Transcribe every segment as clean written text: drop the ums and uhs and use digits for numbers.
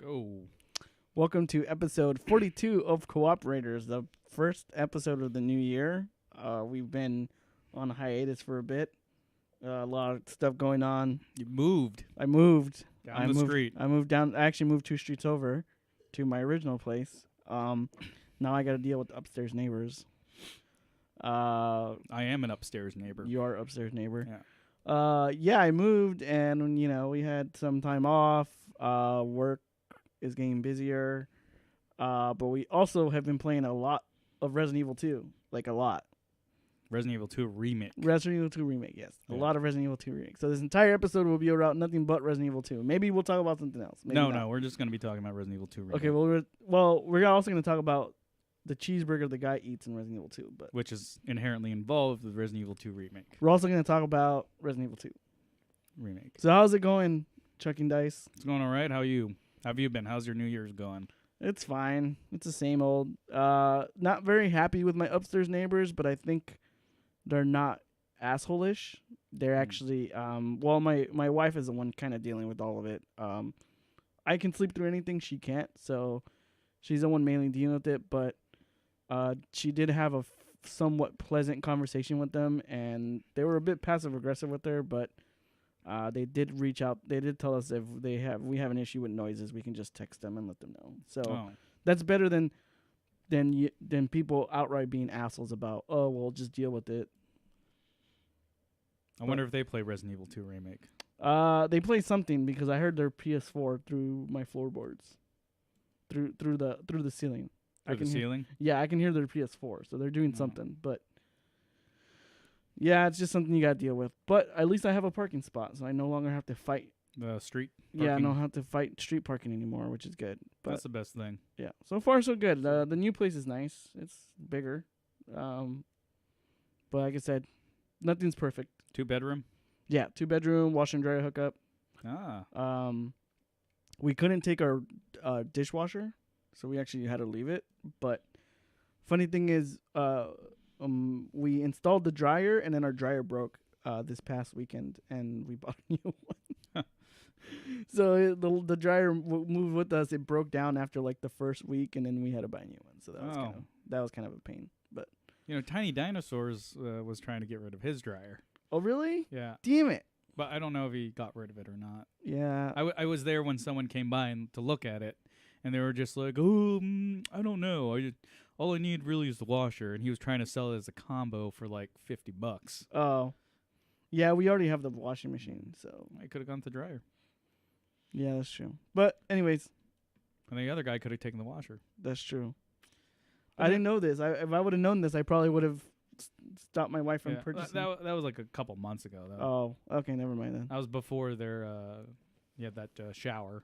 Go. Welcome to episode 42 of Cooperators, the first episode of the new year. We've been on hiatus for a bit. A lot of stuff going on. You moved. I moved. Down the street. I moved down. I actually moved 2 streets over to my original place. Now I got to deal with the upstairs neighbors. I am an upstairs neighbor. You are upstairs neighbor. Yeah. I moved, and we had some time off. Work is getting busier, but we also have been playing a lot of Resident Evil 2, like a lot. Resident Evil 2 Remake. Resident Evil 2 Remake, yes. Yeah. A lot of Resident Evil 2 Remake. So this entire episode will be about nothing but Resident Evil 2. Maybe we'll talk about something else. Maybe No, not. we're just going to be talking about Resident Evil 2 Remake. Okay, we're also going to talk about the cheeseburger the guy eats in Resident Evil 2, but which is inherently involved with Resident Evil 2 Remake. we're also going to talk about Resident Evil 2. Remake. So how's it going, Chucking Dice? It's going all right. How have you been? How's your New Year's going? It's fine. It's the same old. Not very happy with my upstairs neighbors, but I think they're not asshole-ish. They're actually, my wife is the one kind of dealing with all of it. I can sleep through anything. She can't, so she's the one mainly dealing with it, but she did have a somewhat pleasant conversation with them, and they were a bit passive-aggressive with her, but they did reach out. They did tell us if we have an issue with noises, we can just text them and let them know. So that's better than people outright being assholes about, oh, well, just deal with it. I wonder if they play Resident Evil 2 Remake. They play something because I heard their PS4 through my floorboards, through the ceiling. Through the ceiling? Yeah, I can hear their PS4, so they're doing something. But yeah, it's just something you gotta deal with. But at least I have a parking spot, so I no longer have to fight. The street parking? Yeah, I don't have to fight street parking anymore, which is good. But that's the best thing. Yeah, so far so good. The new place is nice. It's bigger, but like I said, nothing's perfect. 2-bedroom? Yeah, 2-bedroom, wash and dryer hookup. We couldn't take our dishwasher, so we actually had to leave it. But funny thing is, we installed the dryer, and then our dryer broke this past weekend, and we bought a new one. So the dryer moved with us. It broke down after like the first week, and then we had to buy a new one. So that was kind of a pain. But Tiny Dinosaurs was trying to get rid of his dryer. Oh, really? Yeah. Damn it. But I don't know if he got rid of it or not. Yeah. I was there when someone came by to look at it, and they were just like, oh, I don't know. All I need really is the washer. And he was trying to sell it as a combo for like $50. Oh. Yeah, we already have the washing machine, so. I could have gone to the dryer. Yeah, that's true. But anyways. And the other guy could have taken the washer. That's true. I didn't know this. If I would have known this, I probably would have stopped my wife from purchasing. That was like a couple months ago, though. Oh, okay, never mind then. That was before that shower.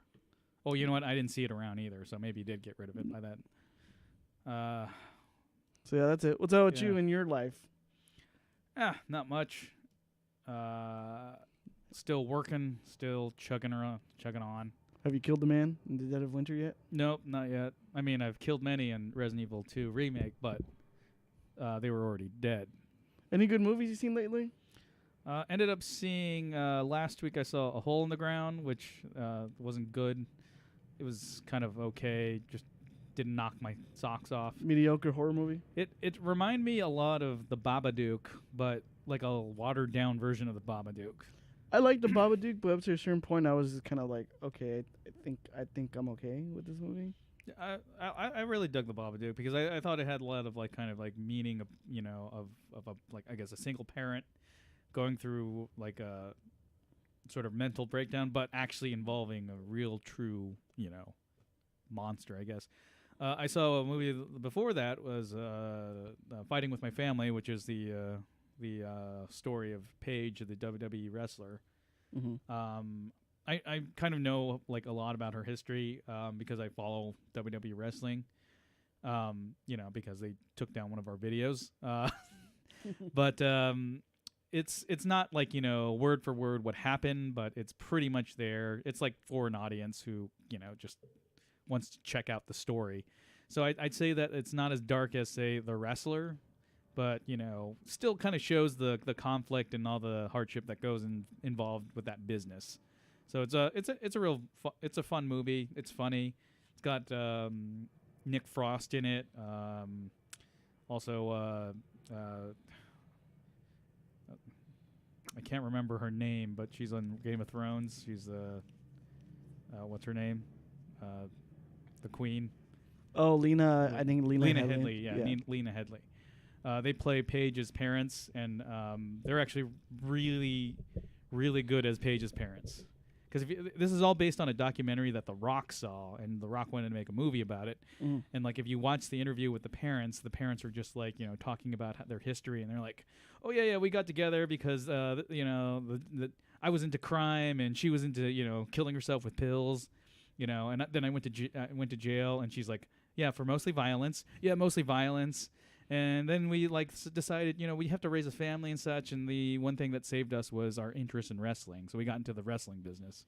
Oh, you know what? I didn't see it around either, so maybe you did get rid of it by that. So yeah, that's it. What's up with you in your life? Not much. Still working, still chugging on. Have you killed the man in the Dead of Winter yet? Nope, not yet. I mean, I've killed many in Resident Evil 2 Remake, but they were already dead. Any good movies you seen lately? Ended up seeing last week. I saw A Hole in the Ground, which wasn't good. It was kind of okay. Just didn't knock my socks off. Mediocre horror movie. It reminded me a lot of the Babadook, but like a watered down version of the Babadook. I liked the Babadook, but up to a certain point, I was just kind of like, okay, I think I'm okay with this movie. I really dug the Babadook because I thought it had a lot of like kind of like meaning of of a like I guess a single parent going through like a sort of mental breakdown, but actually involving a real true monster, I guess. I saw a movie before that was Fighting with My Family, which is the story of Paige, the WWE wrestler. Mm-hmm. I kind of know like a lot about her history because I follow WWE wrestling. Because they took down one of our videos. But it's not like word for word what happened, but it's pretty much there. It's like for an audience who just wants to check out the story. So I'd say that it's not as dark as say The Wrestler, but still kind of shows the conflict and all the hardship that goes involved with that business. So it's a real it's a fun movie. It's funny. It's got Nick Frost in it. Also, I can't remember her name, but she's on Game of Thrones. She's what's her name? The Queen. Oh, Lena. I think Lena Headley. Yeah. Lena Headley. They play Paige's parents, and they're actually really, really good as Paige's parents. Because this is all based on a documentary that The Rock saw, and The Rock wanted to make a movie about it. And like, if you watch the interview with the parents are just like, talking about their history, and they're like, "Oh yeah, we got together because I was into crime and she was into killing herself with pills, and then I went to jail, and she's like, yeah, for mostly violence, and then we decided, we have to raise a family and such, and the one thing that saved us was our interest in wrestling. So we got into the wrestling business,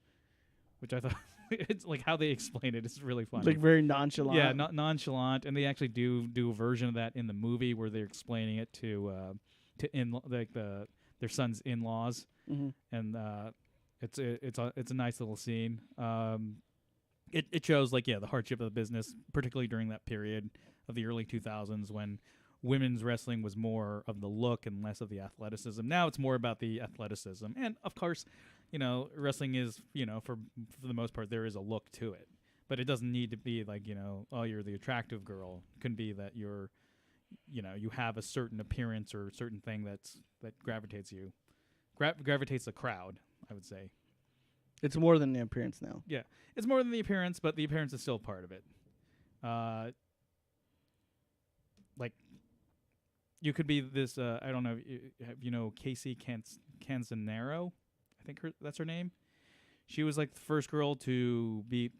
which I thought it's like how they explain it. It's really funny. Like very nonchalant. Yeah, nonchalant, and they actually do a version of that in the movie where they're explaining it to their son's in-laws, and it's a nice little scene. It shows the hardship of the business, particularly during that period of the early 2000s when women's wrestling was more of the look and less of the athleticism. Now it's more about the athleticism. And of course, wrestling is, for the most part, there is a look to it. But it doesn't need to be like, oh, you're the attractive girl. It can be that you're, you have a certain appearance or a certain thing that gravitates you. Gravitates the crowd, I would say. It's more than the appearance now. Yeah. It's more than the appearance, but the appearance is still part of it. You could be this, I don't know, Casey Canzanero? I think that's her name. She was like the first girl to beat,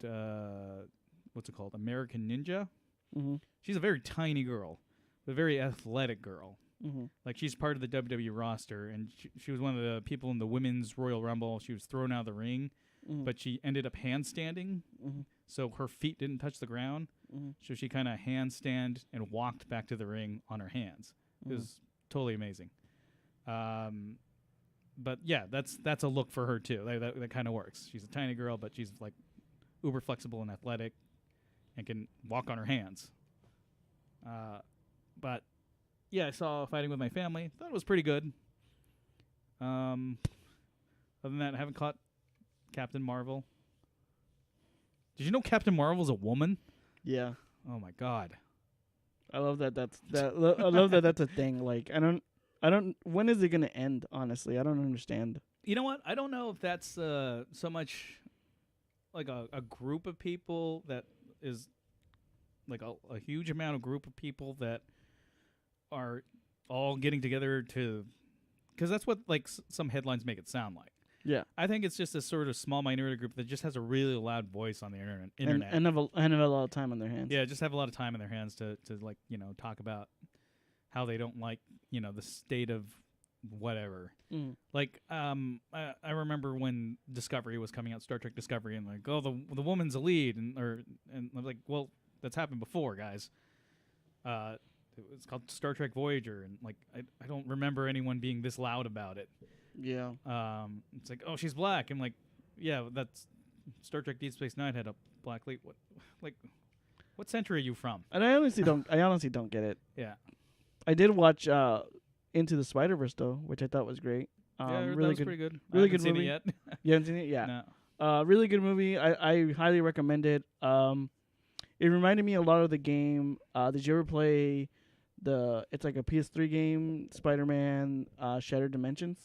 what's it called? American Ninja? Mm-hmm. She's a very tiny girl, but a very athletic girl. Mm-hmm. Like, she's part of the WWE roster, and she was one of the people in the Women's Royal Rumble. She was thrown out of the ring, but she ended up handstanding, so her feet didn't touch the ground. So she kind of handstand and walked back to the ring on her hands. It was totally amazing. But yeah, that's a look for her too. That kind of works. She's a tiny girl, but she's like uber flexible and athletic, and can walk on her hands. But yeah, I saw Fighting with My Family. Thought it was pretty good. Other than that, I haven't caught Captain Marvel. Did you know Captain Marvel's a woman? Yeah. Oh my God. I love that. I love that. That's a thing. Like, I don't. When is it gonna end? Honestly, I don't understand. You know what? I don't know if that's so much like a group of people that is like a huge amount of group of people that are all getting together to, because that's what some headlines make it sound like. Yeah, I think it's just a sort of small minority group that just has a really loud voice on the internet. And have a lot of time on their hands. Yeah, just have a lot of time in their hands to talk about how they don't like the state of whatever. Like I remember when Discovery was coming out, Star Trek Discovery, and like, oh, the woman's a lead, and I was like, well, that's happened before, guys. It's called Star Trek Voyager, and like I don't remember anyone being this loud about it. Yeah. It's like, oh, she's black. I'm like, yeah, that's Star Trek Deep Space Nine had a black lead. What century are you from? And I honestly don't get it. Yeah. I did watch Into the Spider-Verse though, which I thought was great. Yeah, really that was good, pretty good. Really I good haven't movie. seen it yet. You haven't seen it? Yeah. No. Really good movie. I highly recommend it. It reminded me a lot of the game. Did you ever play it's like a PS3 game, Spider-Man Shattered Dimensions?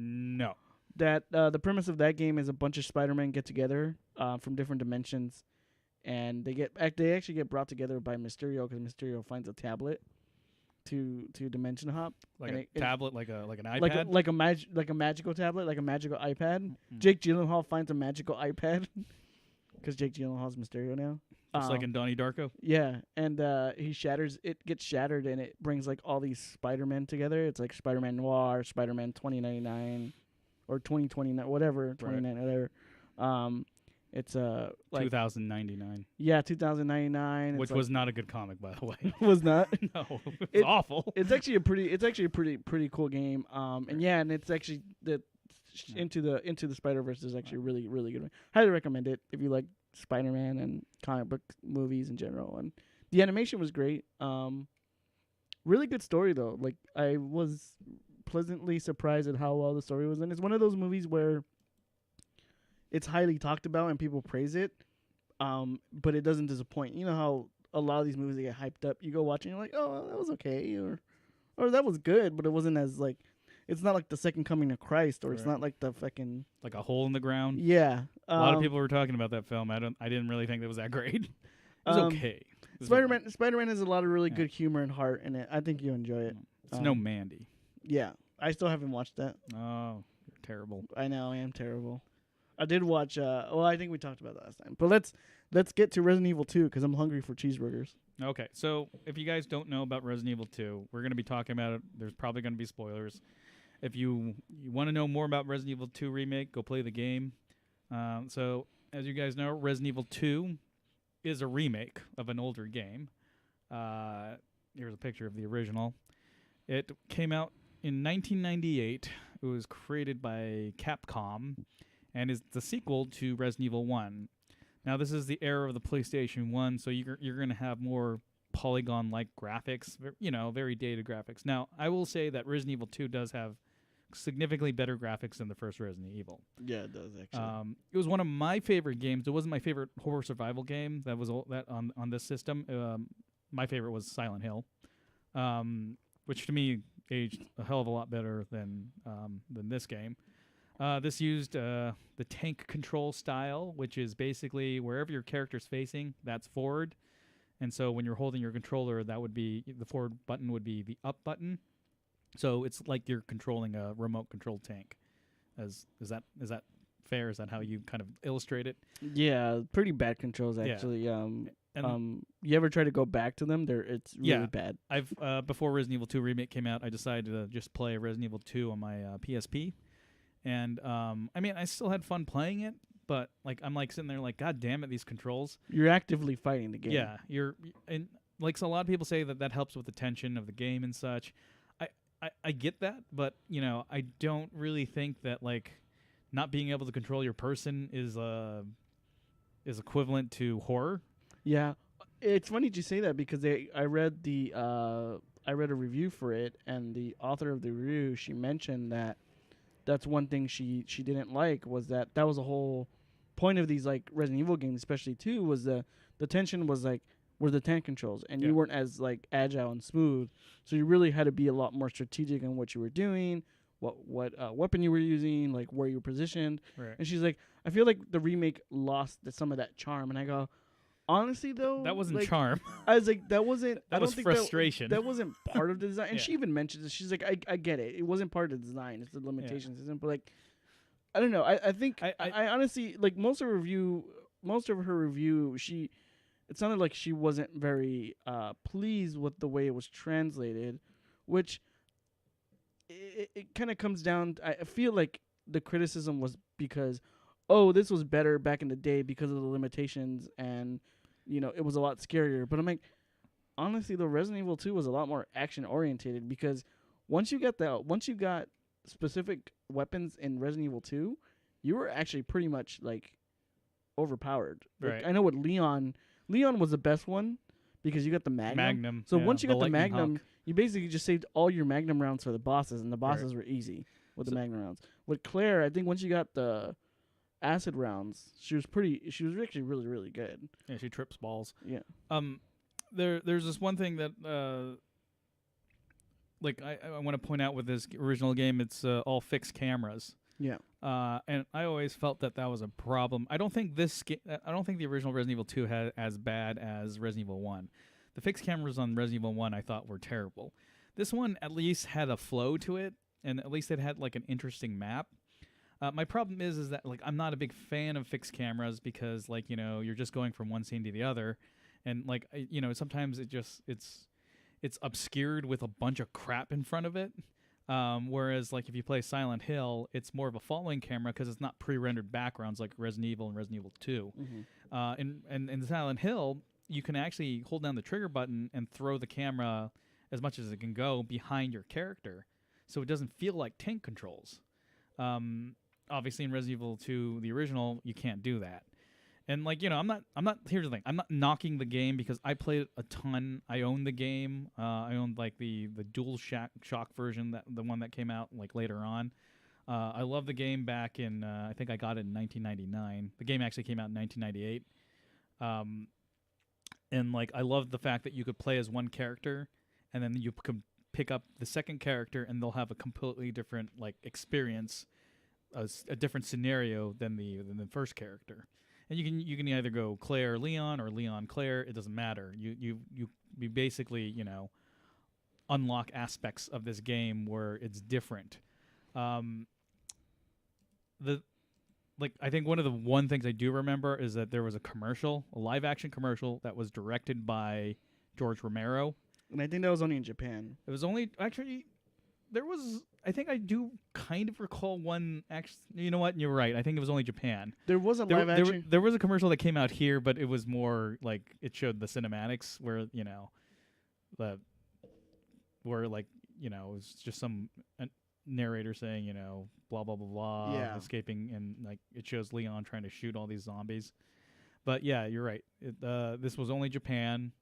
No. That the premise of that game is a bunch of Spider-Man get together from different dimensions, and they actually get brought together by Mysterio, because Mysterio finds a tablet to dimension hop, like a tablet, like an iPad, like a magical tablet, like a magical iPad. Jake Gyllenhaal finds a magical iPad because Jake Gyllenhaal's Mysterio now. Just like in Donnie Darko. Yeah, and it gets shattered, and it brings like all these Spider-Men together. It's like Spider-Man Noir, Spider-Man 2099, or 2029, whatever, 29, whatever. It's like 2099. Yeah, 2099. Which was not a good comic, by the way. Was not. No, it's awful. It's actually a pretty cool game. And it's actually the Yeah. Into the Spider-Verse is actually really really good. Highly recommend it if you like Spider-Man and comic book movies in general. And the animation was great. Really good story though. Like I was pleasantly surprised at how well the story was, and it's one of those movies where it's highly talked about and people praise it, but it doesn't disappoint. You know how a lot of these movies they get hyped up. You go watch and you're like, oh, well, that was okay, or that was good, but it wasn't as like, it's not like the Second Coming of Christ, or it's Right. not like the fucking Like A Hole in the Ground. yeah. A lot of people were talking about that film. I didn't really think it was that great. It was okay. It was okay. Spider-Man has a lot of really Yeah. good humor and heart in it. I think you enjoy it. It's no Mandy. Yeah, I still haven't watched that. Oh, you're terrible. I know I am terrible. I did watch. Well, I think we talked about that last time. But let's get to Resident Evil 2 because I'm hungry for cheeseburgers. Okay, so if you guys don't know about Resident Evil 2, we're going to be talking about it. There's probably going to be spoilers. If you want to know more about Resident Evil 2 Remake, go play the game. So, as you guys know, Resident Evil 2 is a remake of an older game. Here's a picture of the original. It came out in 1998. It was created by Capcom and is the sequel to Resident Evil 1. Now, this is the era of the PlayStation 1, so you're going to have more polygon-like graphics, very dated graphics. Now, I will say that Resident Evil 2 does have significantly better graphics than the first Resident Evil. Yeah, it does actually. It was one of my favorite games. It wasn't my favorite horror survival game that was on this system. My favorite was Silent Hill, which to me aged a hell of a lot better than this game. This used the tank control style, which is basically wherever your character's facing, that's forward. And so when you're holding your controller, that would be the forward button would be the up button. So it's like you're controlling a remote controlled tank. Is that fair? Is that how you kind of illustrate it? Yeah, pretty bad controls actually. Yeah. You ever try to go back to them? It's really bad. I've before Resident Evil 2 Remake came out, I decided to just play Resident Evil 2 on my PSP. And I mean, I still had fun playing it, but like I'm like sitting there like, God damn it, these controls. You're actively fighting the game. Yeah, and like so a lot of people say that helps with the tension of the game and such. I get that, but I don't really think that like not being able to control your person is equivalent to horror. Yeah, it's funny you say that because I read a review for it, and the author of the review, she mentioned that that's one thing she didn't like was that was a whole point of these like Resident Evil games, especially 2, was the tension was like were the tank controls, and you weren't as like agile and smooth, so you really had to be a lot more strategic in what you were doing, what weapon you were using, like where you were positioned. Right. And she's like, I feel like the remake lost some of that charm, and I go, honestly though, that wasn't like, charm. I was like, that wasn't. That was frustration. That wasn't part of the design, and she even mentions it. She's like, I get it. It wasn't part of the design. It's the limitation system. But like, I don't know. I think I honestly like most of her review. It sounded like she wasn't very pleased with the way it was translated, which it kind of comes down. I feel like the criticism was because, this was better back in the day because of the limitations, and it was a lot scarier. But I'm like, honestly, the Resident Evil 2 was a lot more action orientated because once you got specific weapons in Resident Evil 2, you were actually pretty much like overpowered. Like, Right. I know what Leon was the best one because you got the Magnum. So once you got the Magnum, you basically just saved all your Magnum rounds for the bosses, and the bosses were easy with the Magnum rounds. With Claire, I think once you got the acid rounds, she was actually really, really good. Yeah, she trips balls. Yeah. There's this one thing that like I want to point out with this original game. It's all fixed cameras. Yeah. And I always felt that was a problem. I don't think the original Resident Evil 2 had as bad as Resident Evil 1. The fixed cameras on Resident Evil 1 I thought were terrible. This one at least had a flow to it, and at least it had like an interesting map. My problem is that like I'm not a big fan of fixed cameras because like you're just going from one scene to the other, and like sometimes it's obscured with a bunch of crap in front of it. Whereas like if you play Silent Hill, it's more of a following camera because it's not pre-rendered backgrounds like Resident Evil and Resident Evil 2. Mm-hmm. In Silent Hill, you can actually hold down the trigger button and throw the camera as much as it can go behind your character, so it doesn't feel like tank controls. obviously in Resident Evil 2, the original, you can't do that. And like, you know, I'm not. Here's the thing. I'm not knocking the game because I played it a ton. I owned the game. I owned like the Dual Shock version, that the one that came out like later on. I love the game back in. I think I got it in 1999. The game actually came out in 1998. And like, I love the fact that you could play as one character, and then you could pick up the second character, and they'll have a completely different like experience, a different scenario than the first character. And you can either go Claire Leon or Leon Claire. It doesn't matter. You basically, you know, unlock aspects of this game where it's different. I think one of the things I do remember is that there was a commercial, a live action commercial that was directed by George Romero. And I think that was only in Japan. It was only actually there was. I think I do kind of recall one. Actually, you know what? You're right. I think it was only Japan. There was a live action. There was a commercial that came out here, but it was more like it showed the cinematics where you know, it was just some narrator saying, you know, blah blah blah blah, escaping, and like it shows Leon trying to shoot all these zombies. But yeah, you're right. This was only Japan.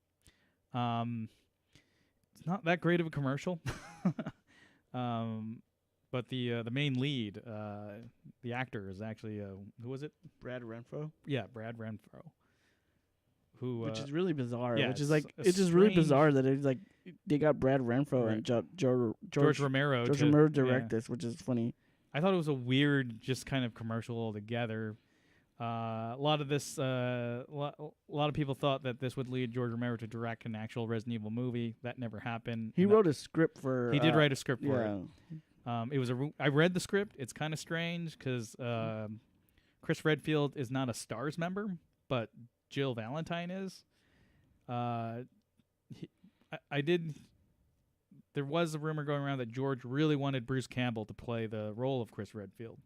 It's not that great of a commercial. But the main lead, the actor is actually who was it? Brad Renfro. Yeah, Brad Renfro. Which is really bizarre. Yeah, which is like it's just really bizarre that it's like they got Brad Renfro and George Romero. George Romero direct this, which is funny. I thought it was a weird, just kind of commercial altogether. A lot of this, a lot of people thought that this would lead George Romero to direct an actual Resident Evil movie. That never happened. He wrote a script for. He did write a script for it. It was I read the script. It's kind of strange because Chris Redfield is not a STARS member, but Jill Valentine is. There was a rumor going around that George really wanted Bruce Campbell to play the role of Chris Redfield,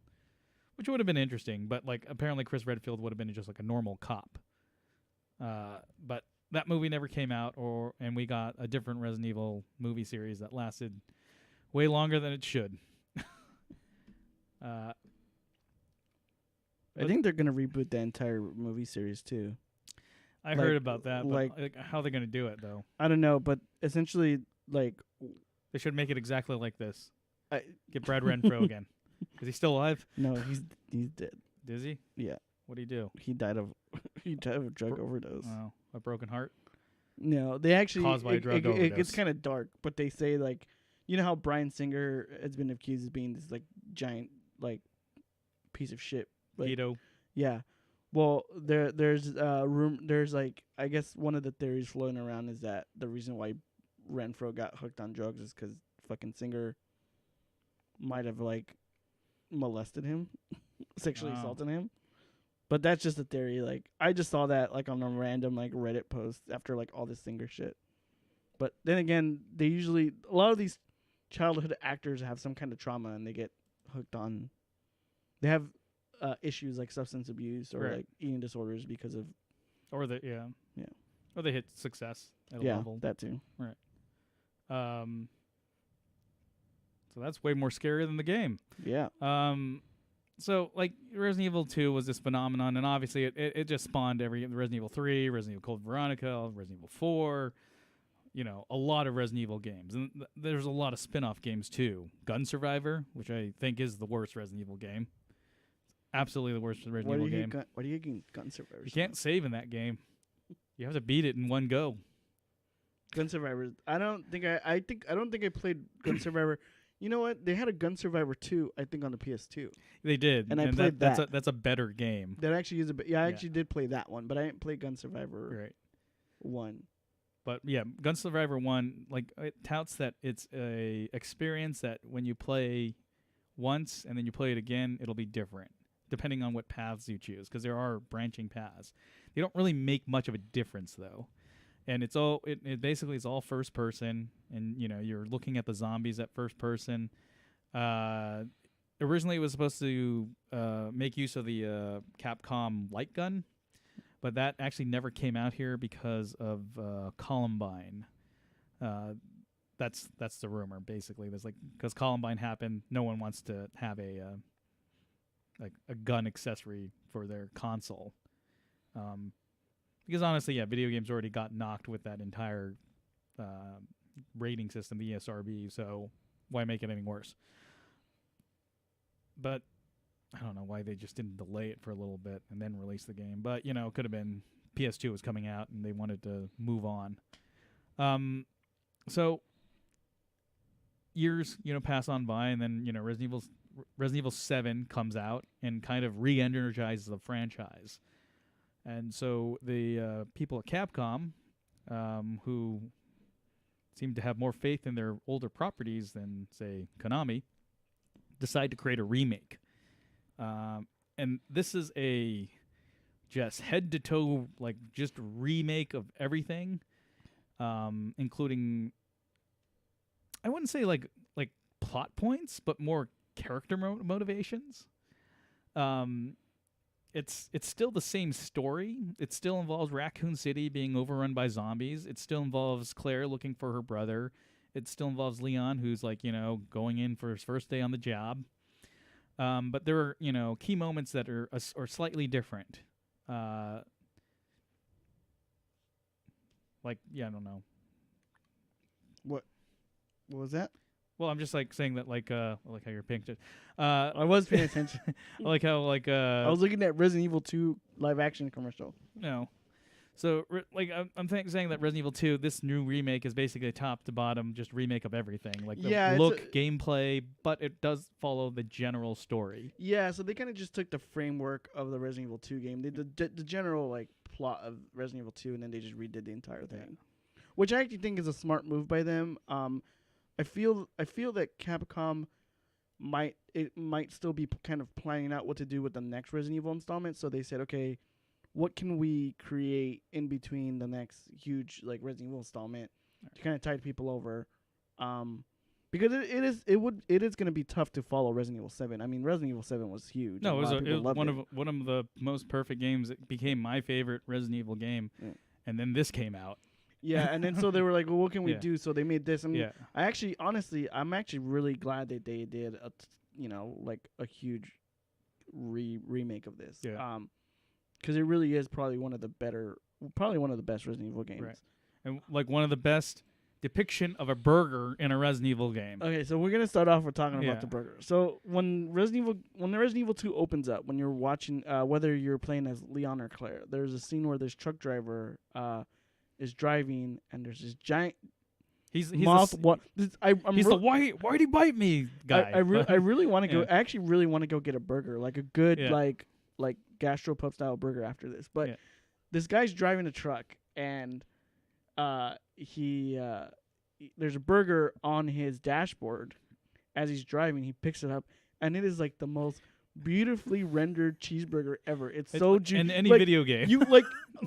which would have been interesting, but like apparently Chris Redfield would have been just like a normal cop. But that movie never came out, and we got a different Resident Evil movie series that lasted way longer than it should. I think they're gonna reboot the entire movie series too. I heard about that, but like how they're gonna do it though? I don't know, but essentially, like they should make it exactly like this. Get Brad Renfro again. Is he still alive? No, he's dead. Is he? Yeah. What did he do? He died of a drug overdose. Oh, a broken heart? No, they actually caused by a drug overdose. It gets kind of dark, but they say like, you know how Bryan Singer has been accused of being this like giant like piece of shit. Like, Pedo. Yeah. Well, there's like I guess one of the theories floating around is that the reason why Renfro got hooked on drugs is because fucking Singer might have like molested him, sexually assaulted him. But that's just a theory. Like I just saw that like on a random like Reddit post after like all this Singer shit. But then again, a lot of these childhood actors have some kind of trauma and they get hooked on. They have issues like substance abuse or like eating disorders because of. Or they Or they hit success at a level. Yeah, that too. Right. So that's way more scary than the game. Yeah. So like Resident Evil 2 was this phenomenon, and obviously it just spawned Resident Evil 3, Resident Evil Code Veronica, Resident Evil 4, you know, a lot of Resident Evil games. And there's a lot of spin-off games too. Gun Survivor, which I think is the worst Resident Evil game. Absolutely the worst Resident Evil game. What are you getting Gun Survivor? You can't save in that game. You have to beat it in one go. Gun Survivor. I don't think I played Gun Survivor. You know what? They had a Gun Survivor 2, I think, on the PS2. They did, and I played that. That's a better game. That actually is I actually did play that one, but I didn't play Gun Survivor 1. But yeah, Gun Survivor 1, like it touts that it's a experience that when you play once and then you play it again, it'll be different depending on what paths you choose, because there are branching paths. They don't really make much of a difference though. And it's all it basically is all first person, and you know you're looking at the zombies at first person. Originally, it was supposed to make use of the Capcom light gun, but that actually never came out here because of Columbine. That's the rumor basically. There's like because Columbine happened, no one wants to have a like a gun accessory for their console. Because honestly, yeah, video games already got knocked with that entire rating system, the ESRB. So why make it any worse? But I don't know why they just didn't delay it for a little bit and then release the game. But it could have been PS2 was coming out and they wanted to move on. So years pass on by, and then Resident Evil 7 comes out and kind of re-energizes the franchise. And so the people at Capcom, who seem to have more faith in their older properties than, say, Konami, decide to create a remake. And this is a just head-to-toe, like, just remake of everything, including, I wouldn't say, like plot points, but more character motivations. It's still the same story. It still involves Raccoon City being overrun by zombies. It still involves Claire looking for her brother. It still involves Leon, who's going in for his first day on the job. But there are key moments that are slightly different. I don't know. What was that? Well, I'm just saying that I like how you're paying attention. I was paying attention. I like how I was looking at Resident Evil 2 live action commercial. No. So I'm saying that Resident Evil 2, this new remake is basically a top to bottom just remake of everything. Like the look, gameplay, but it does follow the general story. Yeah, so they kind of just took the framework of the Resident Evil 2 game, the general plot of Resident Evil 2, and then they just redid the entire thing, which I actually think is a smart move by them. I feel that Capcom might still be kind of planning out what to do with the next Resident Evil installment. So they said, okay, what can we create in between the next huge Resident Evil installment to kind of tide people over? Because it is going to be tough to follow Resident Evil 7. I mean, Resident Evil 7 was huge. No, it was one of the most perfect games. It became my favorite Resident Evil game, and then this came out. Yeah, and then so they were like, well, what can we do? So they made this. And yeah. I'm actually really glad that they did a huge remake of this. Yeah. Because it really is probably one of the best Resident Evil games. Right. And one of the best depiction of a burger in a Resident Evil game. Okay, so we're gonna start off with talking about the burger. So when the Resident Evil 2 opens up, when you're watching, whether you're playing as Leon or Claire, there's a scene where this truck driver is driving, and there's this giant moth. He's the why'd he bite me guy. I really want to go. I actually really want to go get a burger, like a good like gastropub style burger after this. But this guy's driving a truck, and there's a burger on his dashboard. As he's driving, he picks it up, and it is like the most beautifully rendered cheeseburger ever. It's so juicy. In any video game. You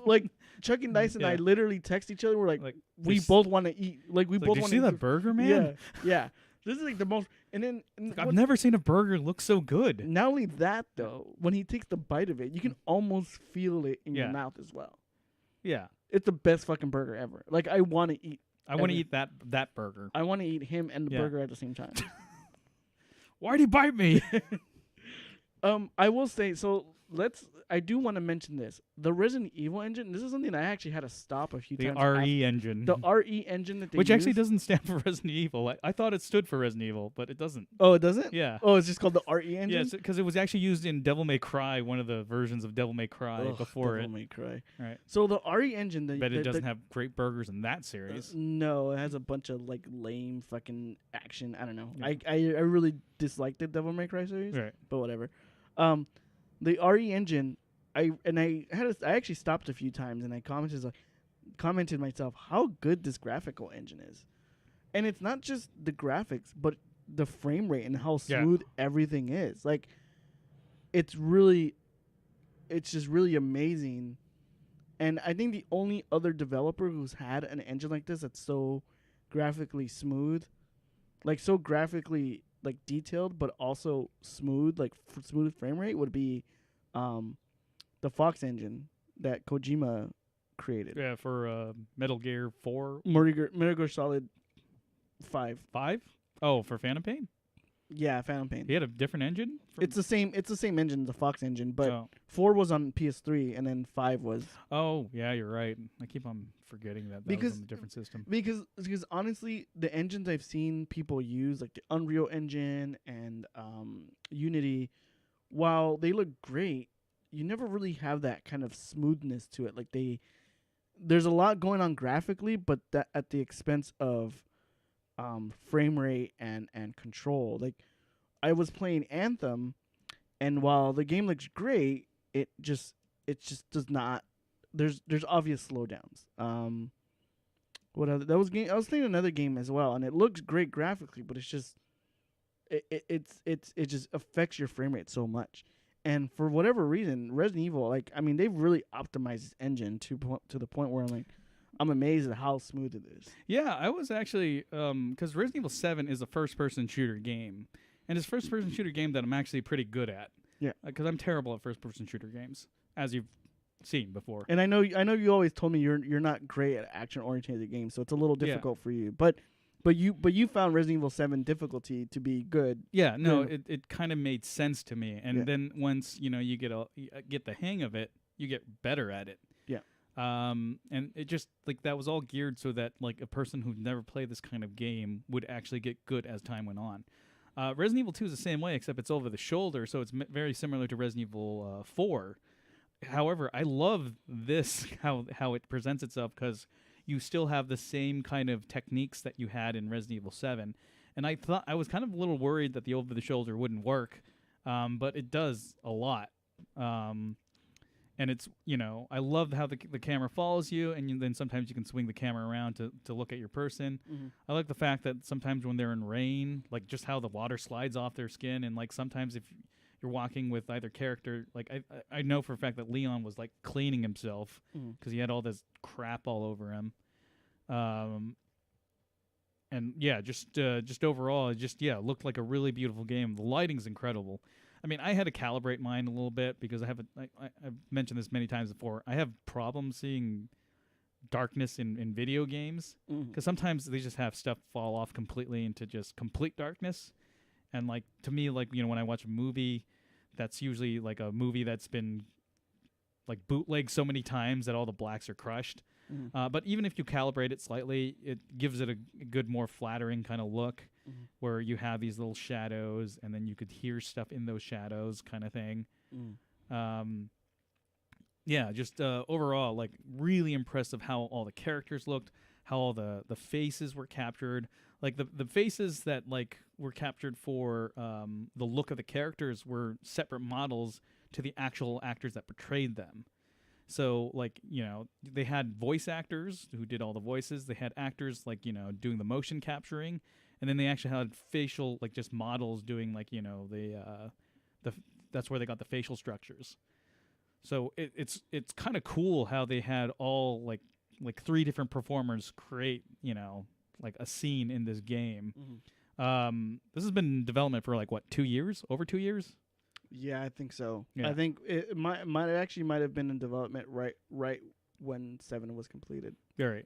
like Chuck and Dice and I literally text each other. We're like we both want to eat. Like we both want to see that burger, man? Yeah. This is the most. And then I've never seen a burger look so good. Not only that though, when he takes the bite of it, you can almost feel it in your mouth as well. Yeah, it's the best fucking burger ever. Like I want to eat. I want to eat that burger. I want to eat him and the burger at the same time. Why'd he bite me? I will say, so I do want to mention this. The Resident Evil engine, this is something I actually had to stop a few times. The RE engine. The RE engine that they Which use. actually doesn't stand for Resident Evil. I thought it stood for Resident Evil, but it doesn't. Oh, it doesn't? Yeah. Oh, it's just called the RE engine? Yes, because it was actually used in Devil May Cry, one of the versions of Devil May Cry before Devil May Cry. Right. So the RE engine... But it doesn't have great burgers in that series. No, it has a bunch of lame fucking action. I don't know. Yeah. I really disliked the Devil May Cry series. Right. But whatever. The RE engine... I actually stopped a few times and I commented myself how good this graphical engine is, and it's not just the graphics but the frame rate and how smooth everything is. Like, it's just really amazing. And I think the only other developer who's had an engine like this that's so graphically smooth, so graphically detailed but also smooth, smooth frame rate would be the Fox engine that Kojima created. Yeah, for Metal Gear 4. Metal Gear Solid 5. 5? Oh, for Phantom Pain? Yeah, Phantom Pain. He had a different engine. It's the same. It's the same engine, the Fox engine, but Oh. 4 was on PS3, and then 5 was Oh, yeah, you're right. I keep on forgetting that was Because- on a different system. because honestly, the engines I've seen people use, like the Unreal Engine and Unity, while they look great, you never really have that kind of smoothness to it. Like there's a lot going on graphically, but that at the expense of frame rate and control. Like I was playing Anthem, and while the game looks great, it just does not. There's obvious slowdowns. What other that was game? I was playing another game as well, and it looks great graphically, but it's just it just affects your frame rate so much. And for whatever reason, Resident Evil, like I mean, they've really optimized this engine to the point where I'm amazed at how smooth it is. Yeah, I was actually because Resident Evil 7 is a first-person shooter game, and it's a first-person shooter game that I'm actually pretty good at. Yeah, because I'm terrible at first-person shooter games, as you've seen before. And I know you always told me you're not great at action-oriented games, so it's a little difficult for you. But you found Resident Evil 7 difficulty to be good. Yeah, no, it kind of made sense to me, and Yeah. then once you get the hang of it, you get better at it. Yeah. And it just like that was all geared so that like a person who'd never played this kind of game would actually get good as time went on. Resident Evil 2 is the same way, except it's over the shoulder, so it's very similar to Resident Evil 4. However, I love this how it presents itself because you still have the same kind of techniques that you had in Resident Evil 7. And I was kind of a little worried that the over the shoulder wouldn't work, but it does a lot. And it's, I love how the camera follows you, and then sometimes you can swing the camera around to look at your person. Mm-hmm. I like the fact that sometimes when they're in rain, like just how the water slides off their skin, and like sometimes if you're walking with either character, like I know for a fact that Leon was like cleaning himself because he had all this crap all over him. And yeah, just overall, it looked like a really beautiful game. The lighting's incredible. I mean, I had to calibrate mine a little bit because I've mentioned this many times before. I have problems seeing darkness in video games because sometimes they just have stuff fall off completely into just complete darkness. And like to me, like when I watch a movie, that's usually like a movie that's been like bootlegged so many times that all the blacks are crushed. But even if you calibrate it slightly, it gives it a good, more flattering kind of look where you have these little shadows and then you could hear stuff in those shadows kind of thing. Just overall, like really impressed of how all the characters looked, how all the faces were captured. Like the faces that like were captured for the look of the characters were separate models to the actual actors that portrayed them. So, like, they had voice actors who did all the voices. They had actors, like, doing the motion capturing. And then they actually had facial, like, just models doing, like, that's where they got the facial structures. So it's kind of cool how they had all, like 3 different performers create, like, a scene in this game. This has been in development for, like, what, 2 years? Over 2 years? Yeah, I think so. Yeah. I think it might have been in development right when 7 was completed. Right.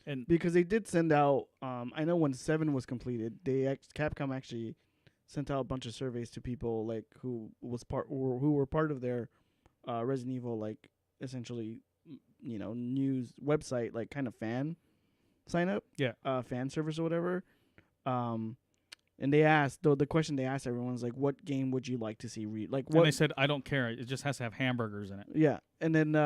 And because they did send out, I know when 7 was completed, Capcom actually sent out a bunch of surveys to people like who were part of their Resident Evil, like essentially, news website, like kind of fan sign up, fan service or whatever. And they asked, the question they asked everyone was like, what game would you like to see what? And they said, I don't care. It just has to have hamburgers in it. Yeah. And then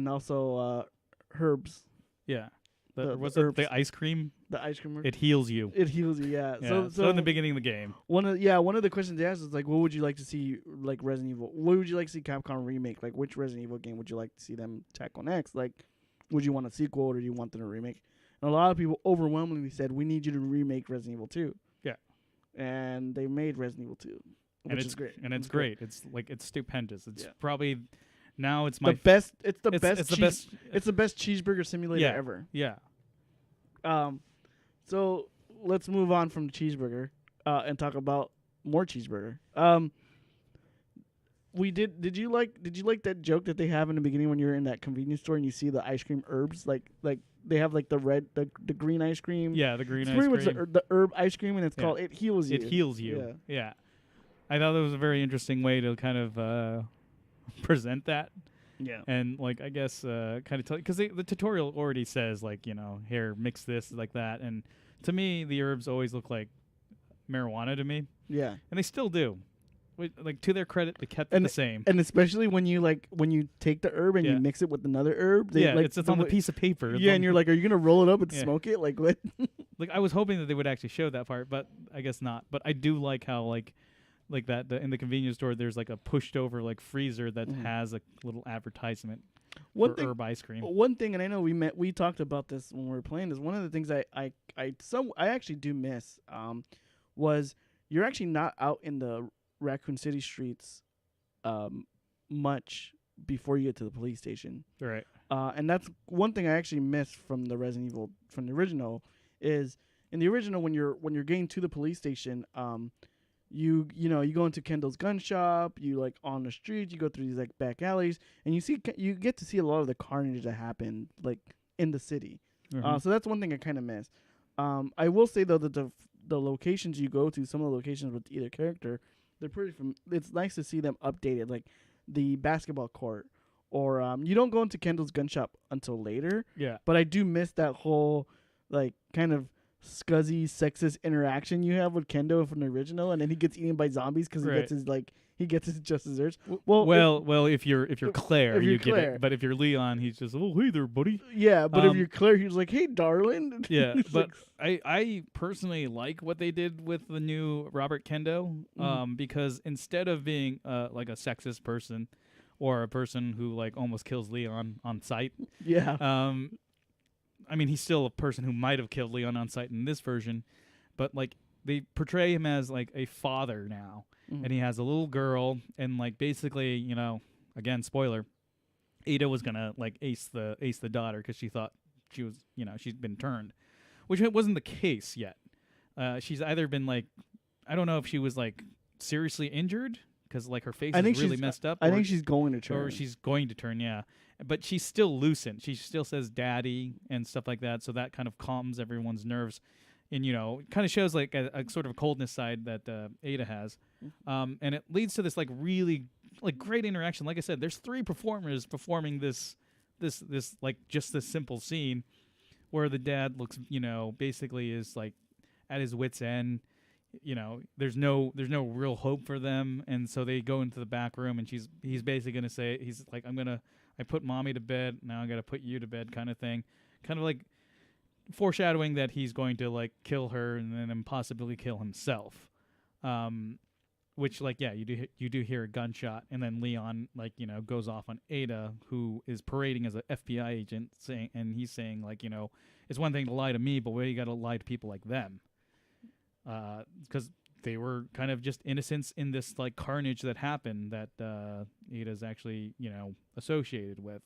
also Herbs. Yeah. The it the ice cream? The ice cream. It heals you. It heals you, yeah. So in the beginning of the game. One of the questions they asked is like, what would you like to see, like Resident Evil? What would you like to see Capcom remake? Like, which Resident Evil game would you like to see them tackle next? Like, would you want a sequel or do you want them to remake? And a lot of people overwhelmingly said, we need you to remake Resident Evil 2. Yeah. And they made Resident Evil 2, which is great. And it's great. It's like it's stupendous. It's probably now it's the best. It's the best. It's the best cheeseburger simulator ever. Yeah. So let's move on from the cheeseburger and talk about more cheeseburger. Did you like that joke that they have in the beginning when you're in that convenience store and you see the ice cream herbs like they have like the red, the green ice cream. Yeah, the green It's ice pretty cream. much the herb ice cream, and it's Yeah. called It Heals You. It heals you. Yeah. I thought that was a very interesting way to kind of present that. Yeah. And like I guess kind of tell, because the tutorial already says like, you know, here mix this like that, and to me the herbs always look like marijuana to me, Yeah. and they still do. Like to their credit, they kept it the same. And especially when you take the herb and Yeah. you mix it with another herb. Yeah, like, it's on the piece of paper. Yeah, and you're like, are you gonna roll it up and Yeah. smoke it? Like what? Like I was hoping that they would actually show that part, but I guess not. But I do like how like that in the convenience store there's like a pushed over like freezer that has a little advertisement for herb ice cream. One thing, and I know we talked about this when we were playing, is one of the things I actually do miss was you're actually not out in the Raccoon City streets much before you get to the police station. Right. And that's one thing I actually miss from the Resident Evil from the original is in the original when you're getting to the police station, you go into Kendall's gun shop, you like on the street, you go through these like back alleys, and you get to see a lot of the carnage that happened like in the city. So that's one thing I kind of miss. I will say though that the locations you go to, some of the locations with either character, they're pretty it's nice to see them updated, like the basketball court, or you don't go into Kendall's gun shop until later. Yeah. But I do miss that whole like kind of scuzzy sexist interaction you have with Kendo from the original, and then he gets eaten by zombies because he gets his just desserts. Well, if you're Claire, you get Claire. it. But if you're Leon, he's just, oh, hey there, buddy. Yeah, but if you're Claire, he's like, hey, darling. Yeah, but I personally like what they did with the new Robert Kendo, because instead of being like a sexist person or a person who like almost kills Leon on sight, yeah, I mean, he's still a person who might have killed Leon on sight in this version, but like they portray him as like a father now, and he has a little girl, and like basically, you know, again, spoiler, Ada was gonna like ace the daughter because she thought she was, you know, she'd been turned, which wasn't the case yet. She's either been like, I don't know if she was like seriously injured because like her face is really messed up. I think she's going to turn. Or she's going to turn, yeah. But she's still lucid. She still says daddy and stuff like that, so that kind of calms everyone's nerves. And, you know, kind of shows like a sort of coldness side that Ada has. And it leads to this like really like great interaction. Like I said, there's 3 performers performing this like just this simple scene where the dad looks, you know, basically is like at his wit's end. You know, there's no real hope for them, and so they go into the back room, and he's basically gonna say, he's like, I put mommy to bed, now I gotta put you to bed, kind of thing, kind of like foreshadowing that he's going to like kill her and then possibly kill himself, which like you do hear a gunshot, and then Leon like, you know, goes off on Ada, who is parading as an FBI agent, he's saying like, you know, it's one thing to lie to me, but why you gotta lie to people like them? Because they were kind of just innocents in this like carnage that happened that Ada's actually, you know, associated with.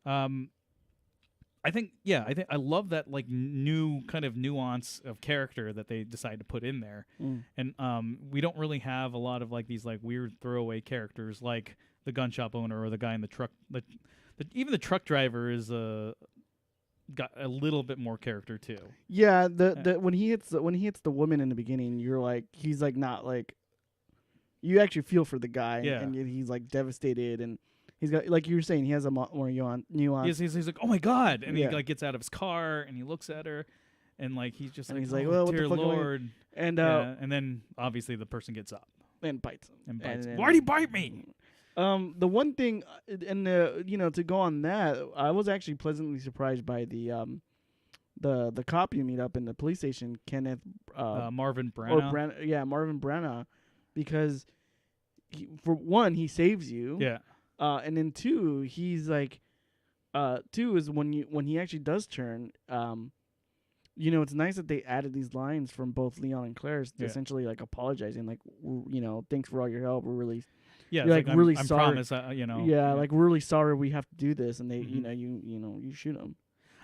I think I love that like new kind of nuance of character that they decide to put in there, and we don't really have a lot of like these like weird throwaway characters like the gun shop owner or the guy in the truck. Even the truck driver is got a little bit more character too. Yeah, when he hits the woman in the beginning, you're like, he's like not like, you actually feel for the guy, and he's like devastated, and he's got, like you were saying, he has a more nuance. He's like, oh my god, and he like gets out of his car and he looks at her, and like he's just and like, he's like, oh, well, what dear the fuck Lord, and then obviously the person gets up and bites him Why'd he bite me? The one thing, and to go on that, I was actually pleasantly surprised by the cop you meet up in the police station, Kenneth Marvin Branagh. Marvin Branagh, because for one, he saves you. Yeah. And then 2, he's like, 2 is when he actually does turn. It's nice that they added these lines from both Leon and Claire, essentially like apologizing, like, thanks for all your help. We're really. Yeah, like really I'm sorry. Promise, like really sorry we have to do this, and they, you shoot him.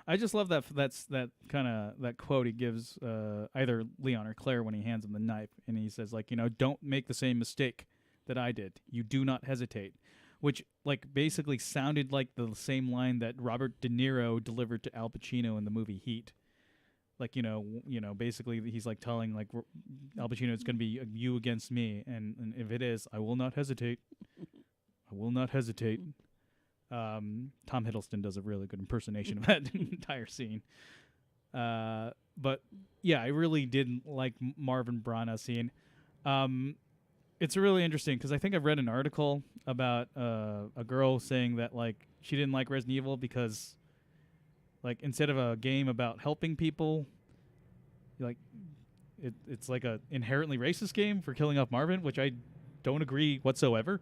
I just love that kind of that quote he gives either Leon or Claire when he hands him the knife, and he says like, don't make the same mistake that I did. You do not hesitate, which like basically sounded like the same line that Robert De Niro delivered to Al Pacino in the movie Heat. Like basically he's like telling like Al Pacino, it's going to be you against me, and if it is, I will not hesitate. I will not hesitate. Tom Hiddleston does a really good impersonation of that entire scene. But yeah, I really didn't like Marvin Brana scene. It's really interesting because I think I've read an article about a girl saying that like she didn't like Resident Evil because like instead of a game about helping people, like it's like a inherently racist game for killing off Marvin, which I don't agree whatsoever.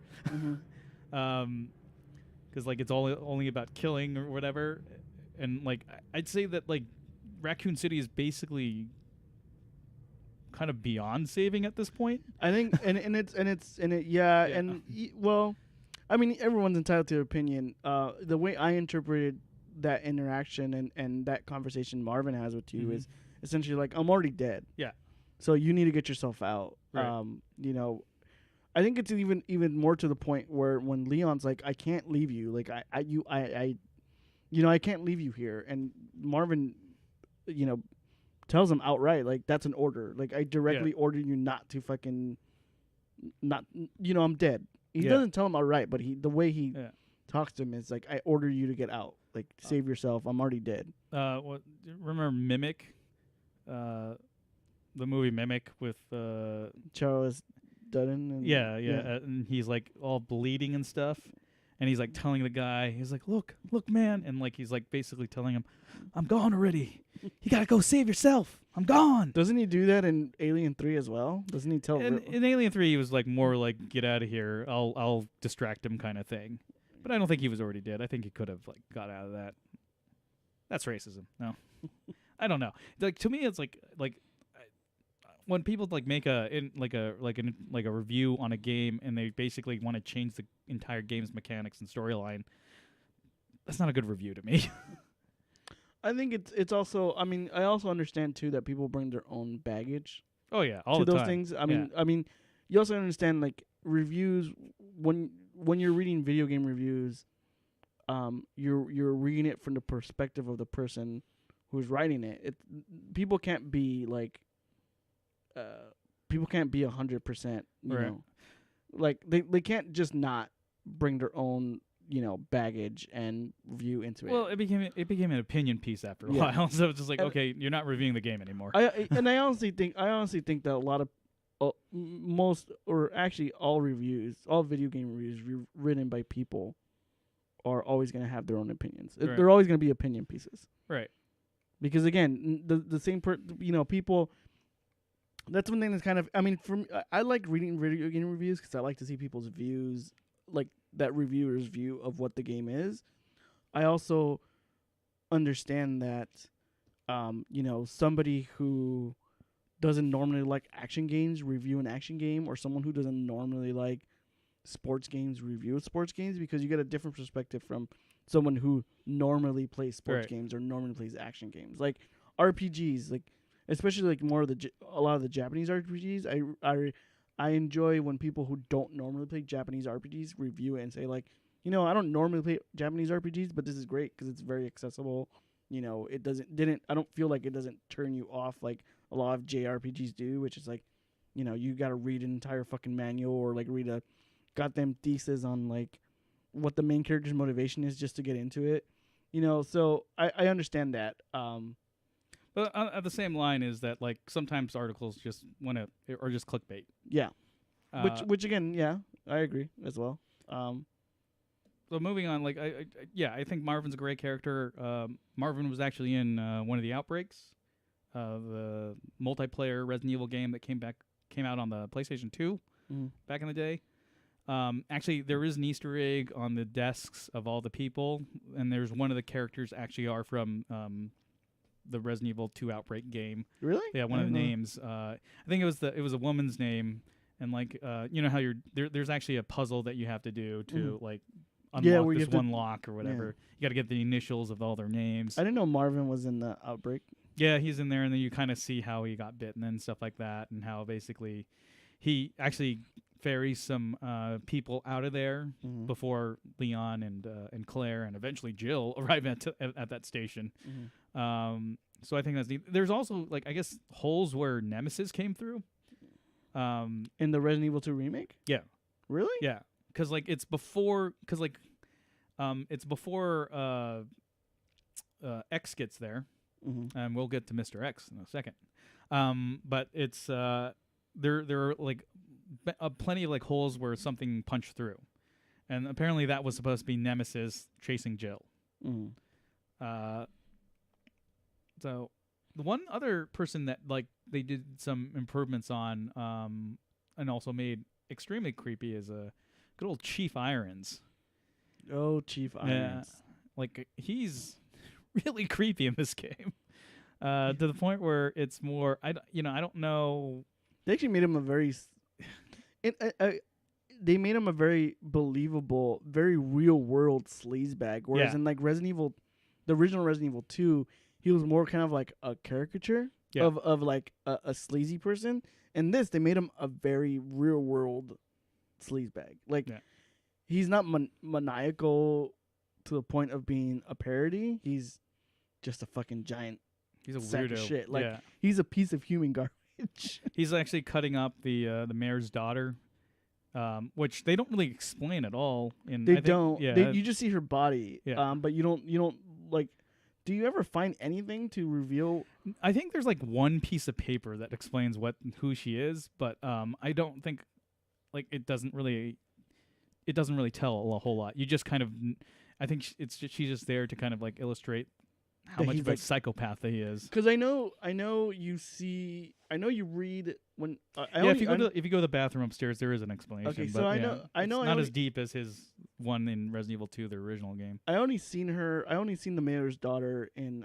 Because like it's only about killing or whatever, and like I'd say that like Raccoon City is basically kind of beyond saving at this point. I think, well, I mean, everyone's entitled to their opinion. The way I interpreted that interaction and that conversation Marvin has with you is essentially like, I'm already dead. Yeah. So you need to get yourself out. Right. I think it's even more to the point where when Leon's like, I can't leave you. Like I can't leave you here. And Marvin, tells him outright, like, that's an order. Like, I directly order you not to fucking, I'm dead. He doesn't tell him outright, but the way he talks to him is like, I order you to get out. Like, save yourself. I'm already dead. Remember Mimic? The movie Mimic with Charles Dutton. And and he's like all bleeding and stuff. And he's like telling the guy, he's like, look, man. And like, he's like basically telling him, I'm gone already. You got to go save yourself. I'm gone. Doesn't he do that in Alien 3 as well? Doesn't he tell? In Alien 3, he was like more like, get out of here. I'll distract him kind of thing. But I don't think he was already dead. I think he could have like got out of that. That's racism. No, I don't know. Like to me, it's like when people like make a review on a game and they basically want to change the entire game's mechanics and storyline. That's not a good review to me. I think it's also. I mean, I also understand too that people bring their own baggage. Oh yeah, all to the those time. things. I mean, you also understand like reviews when you're reading video game reviews, you're reading it from the perspective of the person who's writing it. People can't be like, people can't be 100%. You know, like they can't just not bring their own baggage and review into it. Well, it became an opinion piece after a while. So it's just like, okay, you're not reviewing the game anymore. I honestly think that a lot of most, or actually all video game reviews written by people are always going to have their own opinions. Right. They're always going to be opinion pieces. Right. Because again, the same people. That's one thing that's kind of. I mean, I like reading video game reviews because I like to see people's views, like that reviewer's view of what the game is. I also understand that, somebody who doesn't normally like action games review an action game, or someone who doesn't normally like sports games review sports games, because you get a different perspective from someone who normally plays sports games or normally plays action games, like RPGs, like especially like more of a lot of the Japanese RPGs. I enjoy when people who don't normally play Japanese RPGs review it and say like, I don't normally play Japanese RPGs, but this is great because it's very accessible. I don't feel like it doesn't turn you off like a lot of JRPGs do, which is like, you got to read an entire fucking manual or like read a goddamn thesis on like what the main character's motivation is just to get into it. So I understand that. But at the same line is that like sometimes articles just or just clickbait. Yeah. Which again, yeah, I agree as well. So moving on, like I think Marvin's a great character. Marvin was actually in one of the Outbreaks, the multiplayer Resident Evil game that came out on the PlayStation 2 back in the day. Actually, there is an Easter egg on the desks of all the people, and there's one of the characters actually are from the Resident Evil 2 Outbreak game. Really? Yeah, one of the names. I think it was a woman's name, and like how there's actually a puzzle that you have to do to like unlock this one lock or whatever. You got to get the initials of all their names. I didn't know Marvin was in the Outbreak. Yeah, he's in there, and then you kind of see how he got bitten and stuff like that, and how basically he actually ferries some people out of there Mhm. before Leon and Claire and eventually Jill arrive at that station. Mhm. So I think that's neat. There's also like I guess holes where Nemesis came through. In the Resident Evil 2 remake? Yeah. Really? Yeah, because like it's before X gets there, Mm-hmm. and we'll get to Mr. X in a second. But it's there are like plenty of like holes where something punched through, and apparently that was supposed to be Nemesis chasing Jill. Mm-hmm. So the one other person that like they did some improvements on, and also made extremely creepy is a good old Chief Irons. Oh, Chief Irons. Like he's really creepy in this game. To the point where it's more I don't know. They actually made him a very they made him a very believable, very real world sleazebag. Whereas Yeah. in like Resident Evil, the original Resident Evil 2, he was more kind of like a caricature of like a sleazy person. In this, they made him a very real world sleazebag. Like he's not maniacal to the point of being a parody. He's just a fucking giant. He's a sack weirdo. of shit. Like he's a piece of human garbage. He's actually cutting up the mayor's daughter, which they don't really explain at all. They don't. Yeah, you just see her body. Yeah. But you don't like. Do you ever find anything to reveal? I think there's like one piece of paper that explains who she is, but I don't think like it doesn't really tell a whole lot. You just kind of I think she's just there to kind of like illustrate how much of a psychopath that he is. Because I know you read when if you go to the bathroom upstairs, there is an explanation. Okay, but so I know it's not as deep as his one in Resident Evil 2, the original game. I only seen the mayor's daughter in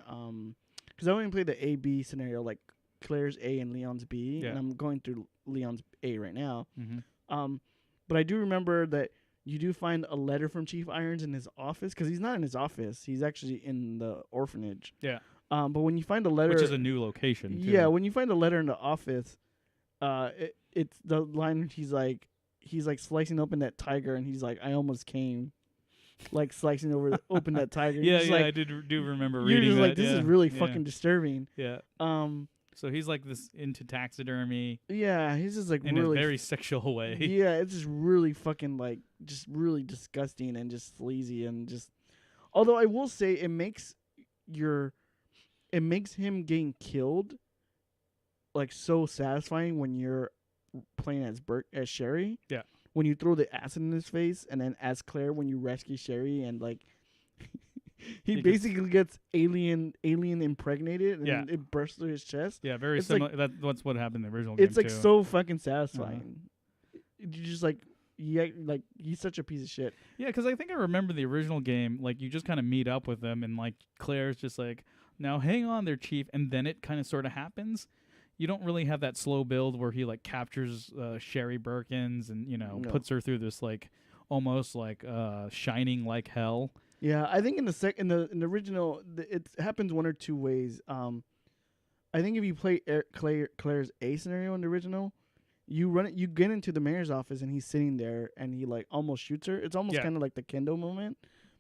because I only played the A-B scenario, like Claire's A and Leon's B, and I'm going through Leon's A right now. Mm-hmm. But I do remember that you do find a letter from Chief Irons in his office, because he's not in his office. He's actually in the orphanage. Yeah. But when you find a letter, which is a new location. Too. Yeah, when you find a letter in the office, it's the line he's like slicing open that tiger, and he's like, "I almost came," like slicing open that tiger. Yeah, like, I do remember you're reading just that. like, this is really fucking disturbing. Yeah. So he's like this into taxidermy. Yeah, he's just like in really a very sexual way. Yeah, it's just really fucking like just really disgusting and just sleazy and just. Although I will say it makes him getting killed like so satisfying when you're playing as Sherry. Yeah. When you throw the acid in his face, and then as Claire when you rescue Sherry, and like he basically gets alien impregnated, and it bursts through his chest. Yeah, very similar. Like, that's what happened in the original game. It's like too. so fucking satisfying. You just like. Yeah, like he's such a piece of shit. Yeah, because I think I remember the original game. Like you just kind of meet up with them, and like Claire's just like, "Now hang on there, Chief," and then it kind of sort of happens. You don't really have that slow build where he like captures Sherry Birkins and puts her through this like almost like shining like hell. Yeah, I think in the original it happens one or two ways. I think if you play Claire's A scenario in the original. You get into the mayor's office, and he's sitting there, and he like almost shoots her. It's almost kind of like the Kendo moment,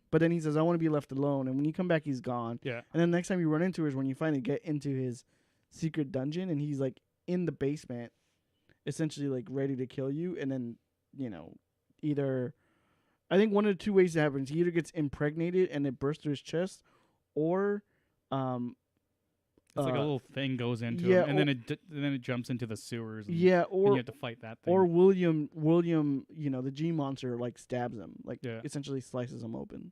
but then he says, "I want to be left alone." And when you come back, he's gone. Yeah. And then next time you run into her is when you finally get into his secret dungeon, and he's like in the basement, essentially like ready to kill you. And then either I think one of the two ways it happens: he either gets impregnated and it bursts through his chest, or it's like a little thing goes into him, and then it jumps into the sewers. And or you have to fight that thing. Or William, the G monster like stabs him, like essentially slices him open.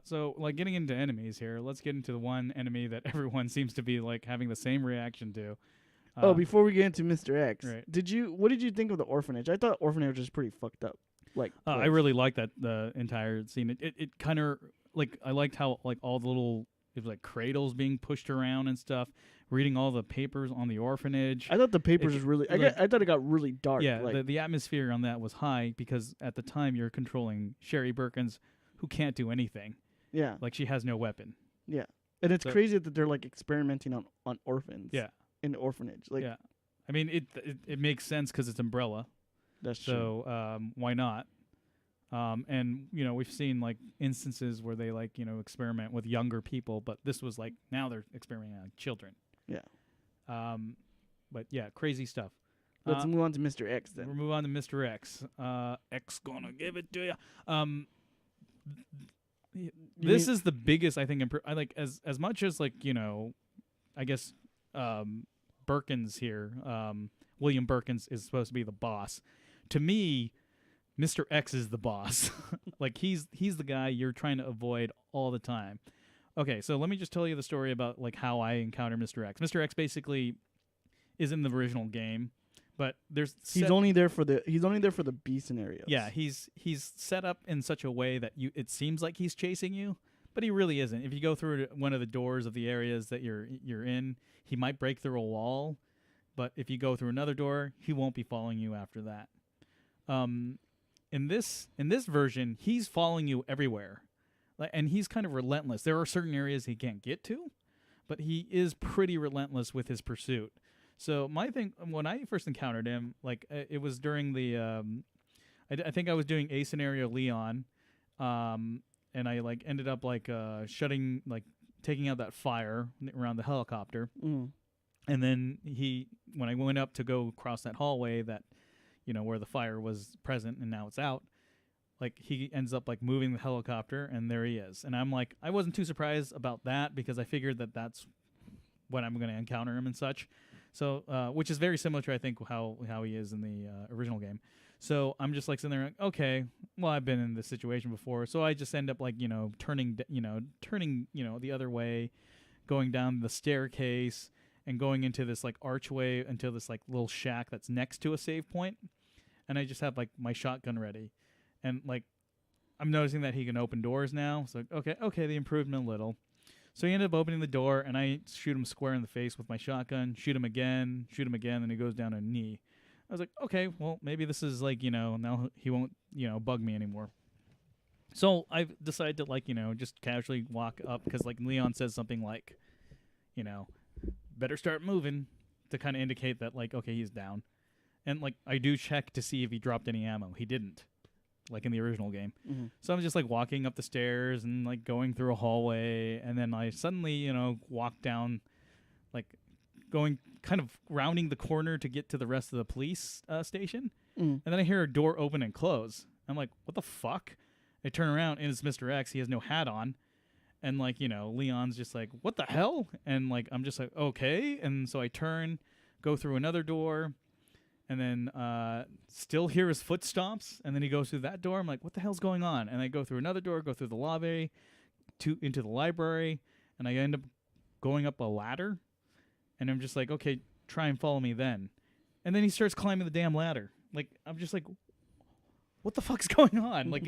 So like getting into enemies here, let's get into the one enemy that everyone seems to be like having the same reaction to. Before we get into Mr. X, right. What did you think of the orphanage? I thought orphanage was pretty fucked up. Like I really liked the entire scene. It kind of like I liked how like all the little. It was like cradles being pushed around and stuff. Reading all the papers on the orphanage. I thought the papers was really. I thought it got really dark. Yeah, the atmosphere on that was high because at the time you're controlling Sherry Birkins, who can't do anything. Yeah, like she has no weapon. Yeah, and it's crazy that they're like experimenting on orphans. Yeah, in the orphanage. Like, yeah, I mean, it makes sense because it's Umbrella. That's true. So why not? And we've seen like instances where they like experiment with younger people, but this was like now they're experimenting on children. Yeah. But yeah, crazy stuff. Let's move on to Mr. X then. We'll move on to Mr. X. X gonna give it to you. This is the biggest I think. I like as much as like I guess Birkins here. William Birkins is supposed to be the boss. To me, Mr. X is the boss. Like he's the guy you're trying to avoid all the time. Okay, so let me just tell you the story about like how I encounter Mr. X. Mr. X basically is in the original game, but he's only there for the B scenarios. Yeah, he's set up in such a way that it seems like he's chasing you, but he really isn't. If you go through one of the doors of the areas that you're in, he might break through a wall, but if you go through another door, he won't be following you after that. In this version, he's following you everywhere, and he's kind of relentless. There are certain areas he can't get to, but he is pretty relentless with his pursuit. So my thing, when I first encountered him, like it was during the, I think I was doing a scenario Leon, and I like ended up like taking out that fire around the helicopter, and then when I went up to go across that hallway that, where the fire was present and now it's out, like he ends up like moving the helicopter and there he is, and I'm like I wasn't too surprised about that because I figured that that's when I'm going to encounter him and such. So, which is very similar to I think how he is in the original game. So I'm just like sitting there, like, okay, well I've been in this situation before, so I just end up like turning the other way, going down the staircase and going into this like archway into this like little shack that's next to a save point, and I just have like my shotgun ready, and like I'm noticing that he can open doors now. So okay, they improved him a little. So he ended up opening the door, and I shoot him square in the face with my shotgun, shoot him again, and he goes down on a knee. I was like, okay, well, maybe this is like, now he won't, bug me anymore. So I decided to like, just casually walk up because like Leon says something like, better start moving to kind of indicate that like, okay, he's down. And like I do check to see if he dropped any ammo. He didn't. Like in the original game. Mm-hmm. So I'm just like walking up the stairs and like going through a hallway, and then I suddenly, walk down, like going kind of rounding the corner to get to the rest of the police station. And then I hear a door open and close. I'm like, what the fuck? I turn around and it's Mr. X. He has no hat on. And like, Leon's just like, what the hell? And like, I'm just like, okay. And so I turn, go through another door, and then still hear his footsteps, and then he goes through that door. I'm like, what the hell's going on? And I go through another door, go through the Laube, into the library, and I end up going up a ladder, and I'm just like, okay, try and follow me then. And then he starts climbing the damn ladder. Like, I'm just like, what the fuck's going on? Like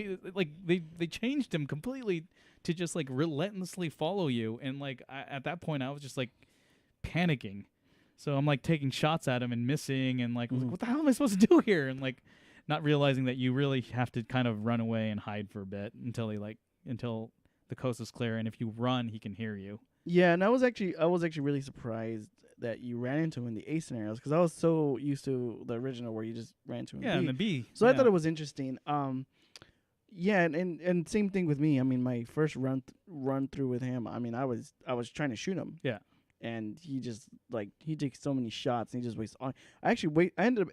they changed him completely to just like relentlessly follow you, and like at that point I was just like panicking. So I'm like taking shots at him and missing, and like, what the hell am I supposed to do here? And like, not realizing that you really have to kind of run away and hide for a bit until the coast is clear. And if you run, he can hear you. Yeah, and I was actually really surprised that you ran into him in the A scenarios because I was so used to the original where you just ran into him. Yeah, in the B. So I thought it was interesting. Yeah, and same thing with me. I mean, my first run through with him. I mean, I was trying to shoot him. Yeah. And he just like he takes so many shots and he just wastes on. I ended up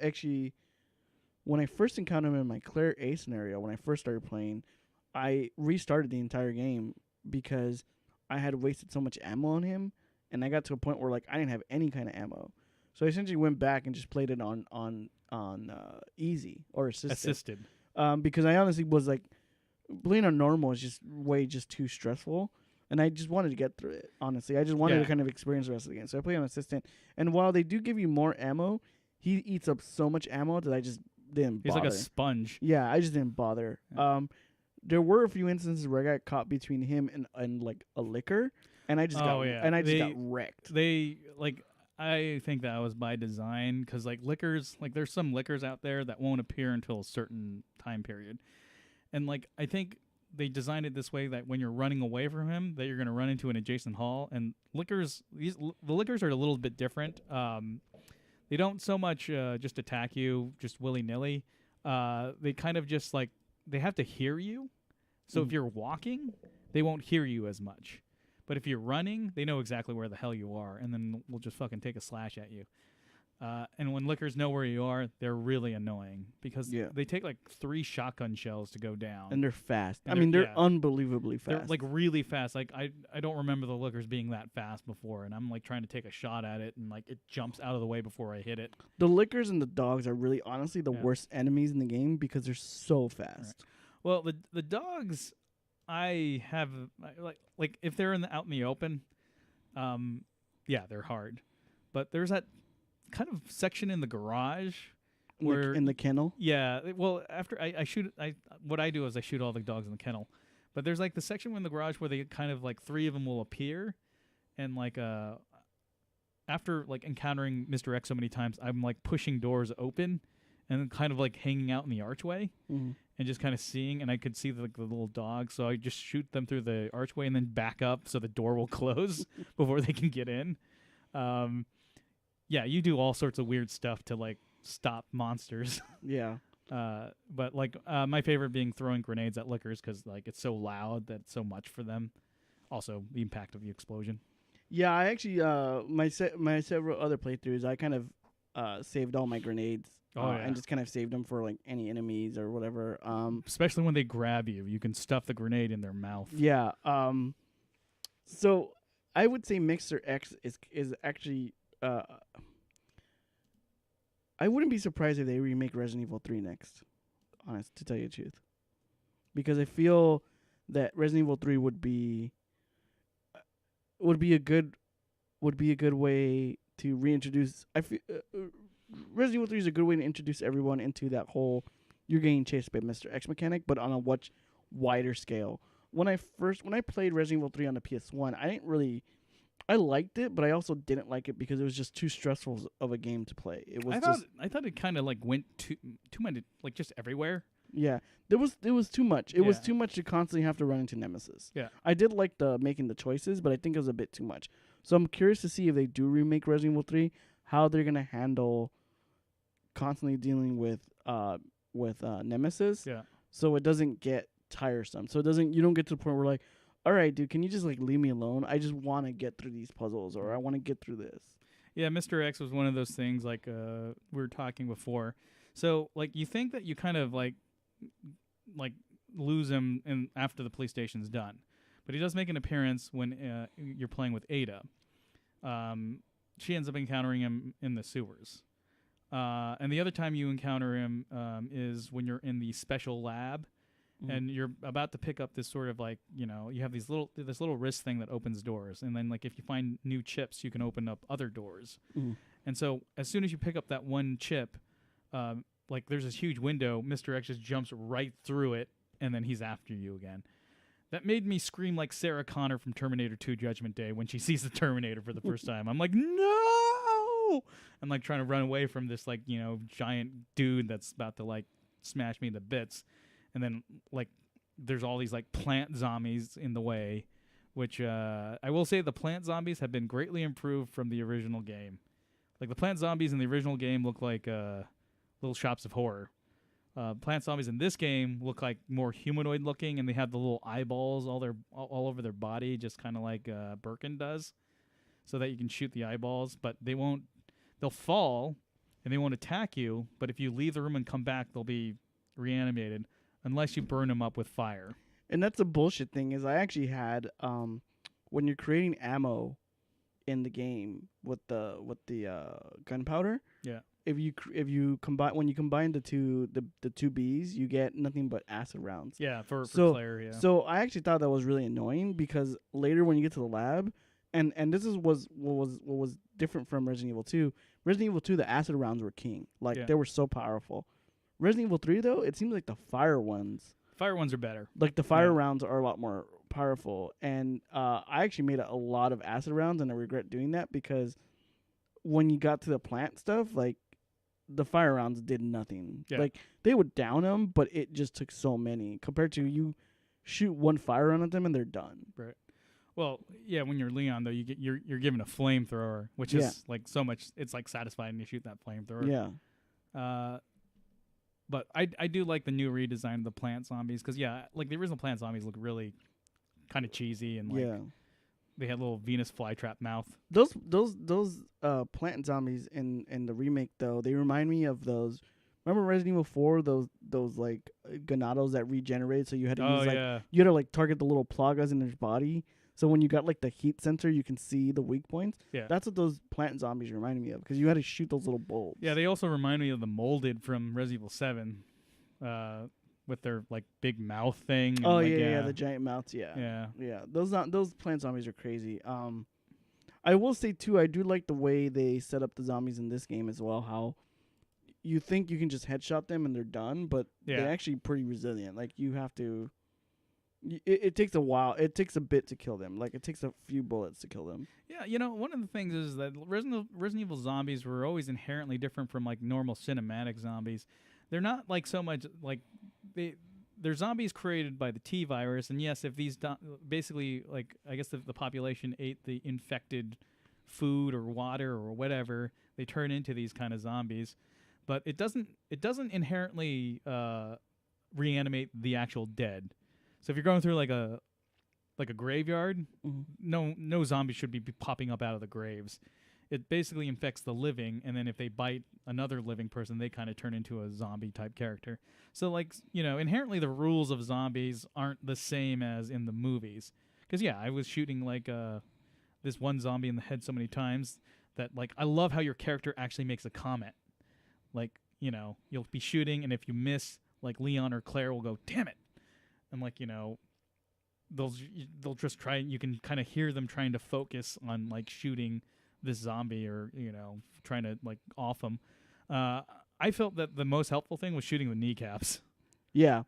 when I first encountered him in my Claire A scenario, when I first started playing, I restarted the entire game because I had wasted so much ammo on him, and I got to a point where like I didn't have any kind of ammo. So I essentially went back and just played it on easy or assisted. Because I honestly was like playing on normal is just too stressful. And I just wanted to get through it, honestly. I just wanted to kind of experience the rest of the game. So I play on assistant. And while they do give you more ammo, he eats up so much ammo that I just didn't bother. He's like a sponge. Yeah, I just didn't bother. Yeah. There were a few instances where I got caught between him and like a liquor, and I just got wrecked. I think that was by design because like liquors, like there's some liquors out there that won't appear until a certain time period. And like I think they designed it this way that when you're running away from him, that you're going to run into an adjacent hall. And the liquors are a little bit different. they don't so much just attack you just willy nilly. They kind of just like they have to hear you. So if you're walking, they won't hear you as much. But if you're running, they know exactly where the hell you are, and then we'll just fucking take a slash at you. And when lickers know where you are, they're really annoying because they take like 3 shotgun shells to go down. And they're fast. And they're unbelievably fast. They're like really fast. Like I don't remember the lickers being that fast before, and I'm like trying to take a shot at it, and like it jumps out of the way before I hit it. The lickers and the dogs are really honestly the worst enemies in the game because they're so fast. Right. Well, the dogs, I have like if they're out in the open, they're hard. But there's that kind of section in the garage where in the kennel. Yeah, well, after I shoot, what I do is I shoot all the dogs in the kennel. But there's like the section in the garage where they kind of like 3 of them will appear, and like after like encountering Mr. X so many times, I'm like pushing doors open and then kind of like hanging out in the archway. And just kind of seeing, and I could see the little dogs, so I just shoot them through the archway and then back up so the door will close before they can get in. You do all sorts of weird stuff to like stop monsters. Yeah. But like my favorite being throwing grenades at lickers because like it's so loud that it's so much for them. Also, the impact of the explosion. Yeah, I actually my several other playthroughs, I kind of saved all my grenades. And just kind of saved them for like any enemies or whatever. Especially when they grab you, you can stuff the grenade in their mouth. Yeah. So I would say Mr. X is actually. I wouldn't be surprised if they remake Resident Evil 3 next. Honest, to tell you the truth, because I feel that Resident Evil 3 would be a good way to reintroduce. I feel. Resident Evil 3 is a good way to introduce everyone into that whole you're getting chased by Mr. X mechanic, but on a much wider scale. When I played Resident Evil 3 on the PS1, I liked it, but I also didn't like it because it was just too stressful of a game to play. I thought it kind of like went too much, like just everywhere. Yeah, it was too much. It was too much to constantly have to run into Nemesis. Yeah, I did like making the choices, but I think it was a bit too much. So I'm curious to see if they do remake Resident Evil 3, how they're gonna handle constantly dealing with Nemesis. Yeah. So it doesn't get tiresome. So you don't get to the point where like, all right, dude, can you just like leave me alone? I just want to get through these puzzles, or I want to get through this. Yeah, Mr. X was one of those things like we were talking before. So like you think that you kind of like lose him after the police station's done, but he does make an appearance when you're playing with Ada. She ends up encountering him in the sewers. And the other time you encounter him is when you're in the special lab, and you're about to pick up this sort of like, you have this little wrist thing that opens doors, and then like if you find new chips, you can open up other doors. And so as soon as you pick up that one chip, like there's this huge window, Mr. X just jumps right through it, and then he's after you again. That made me scream like Sarah Connor from Terminator 2 Judgment Day when she sees the Terminator for the first time. I'm like, no! I'm like trying to run away from this like, giant dude that's about to like smash me to bits. And then like there's all these like plant zombies in the way, which I will say the plant zombies have been greatly improved from the original game. Like the plant zombies in the original game look like little shops of horror. Plant zombies in this game look like more humanoid looking, and they have the little eyeballs all over their body, just kind of like Birkin does, so that you can shoot the eyeballs. But they'll fall, and they won't attack you. But if you leave the room and come back, they'll be reanimated unless you burn them up with fire. And that's the bullshit thing is I actually had when you're creating ammo in the game with the gunpowder. Yeah. If you combine the two Bs, you get nothing but acid rounds. Yeah, for Claire, yeah. So I actually thought that was really annoying because later when you get to the lab, and this was what was different from Resident Evil 2. Resident Evil 2, the acid rounds were king. Like they were so powerful. Resident Evil 3 though, it seems like the fire ones. Fire ones are better. Like the fire rounds are a lot more powerful, and I actually made a lot of acid rounds, and I regret doing that because when you got to the plant stuff, like the fire rounds did nothing. Yeah. Like they would down them, but it just took so many compared to you shoot one fire round at them and they're done. Right. Well, yeah, when you're Leon though, you're given a flamethrower, which is like so much. It's like satisfying to shoot that flamethrower. Yeah. But I do like the new redesign of the plant zombies because like the original plant zombies look really kind of cheesy and like they had little Venus flytrap mouth. Those plant zombies in the remake though, they remind me of those. Remember Resident Evil 4? Those like Ganados that regenerate. So you had to you had to like target the little plagas in their body. So when you got like the heat sensor, you can see the weak points. Yeah, that's what those plant zombies reminded me of because you had to shoot those little bolts. Yeah, they also remind me of the molded from Resident Evil 7, with their like big mouth thing. Oh yeah, the giant mouths. Yeah. Those plant zombies are crazy. I will say too, I do like the way they set up the zombies in this game as well. How you think you can just headshot them and they're done, but they're actually pretty resilient. Like you have to. It takes a while. It takes a bit to kill them. Like it takes a few bullets to kill them. Yeah, one of the things is that Resident Evil zombies were always inherently different from like normal cinematic zombies. They're not like so much like they're zombies created by the T virus, and yes, if these basically like I guess the population ate the infected food or water or whatever, they turn into these kind of zombies. But it doesn't inherently reanimate the actual dead. So if you're going through like a graveyard, no zombie should be popping up out of the graves. It basically infects the living, and then if they bite another living person, they kind of turn into a zombie type character. So like inherently the rules of zombies aren't the same as in the movies. Because I was shooting like this one zombie in the head so many times that like I love how your character actually makes a comment. Like you'll be shooting, and if you miss, like Leon or Claire will go, "Damn it." And like they'll just try. You can kind of hear them trying to focus on like shooting this zombie or trying to like off them. I felt that the most helpful thing was shooting the kneecaps. Yeah,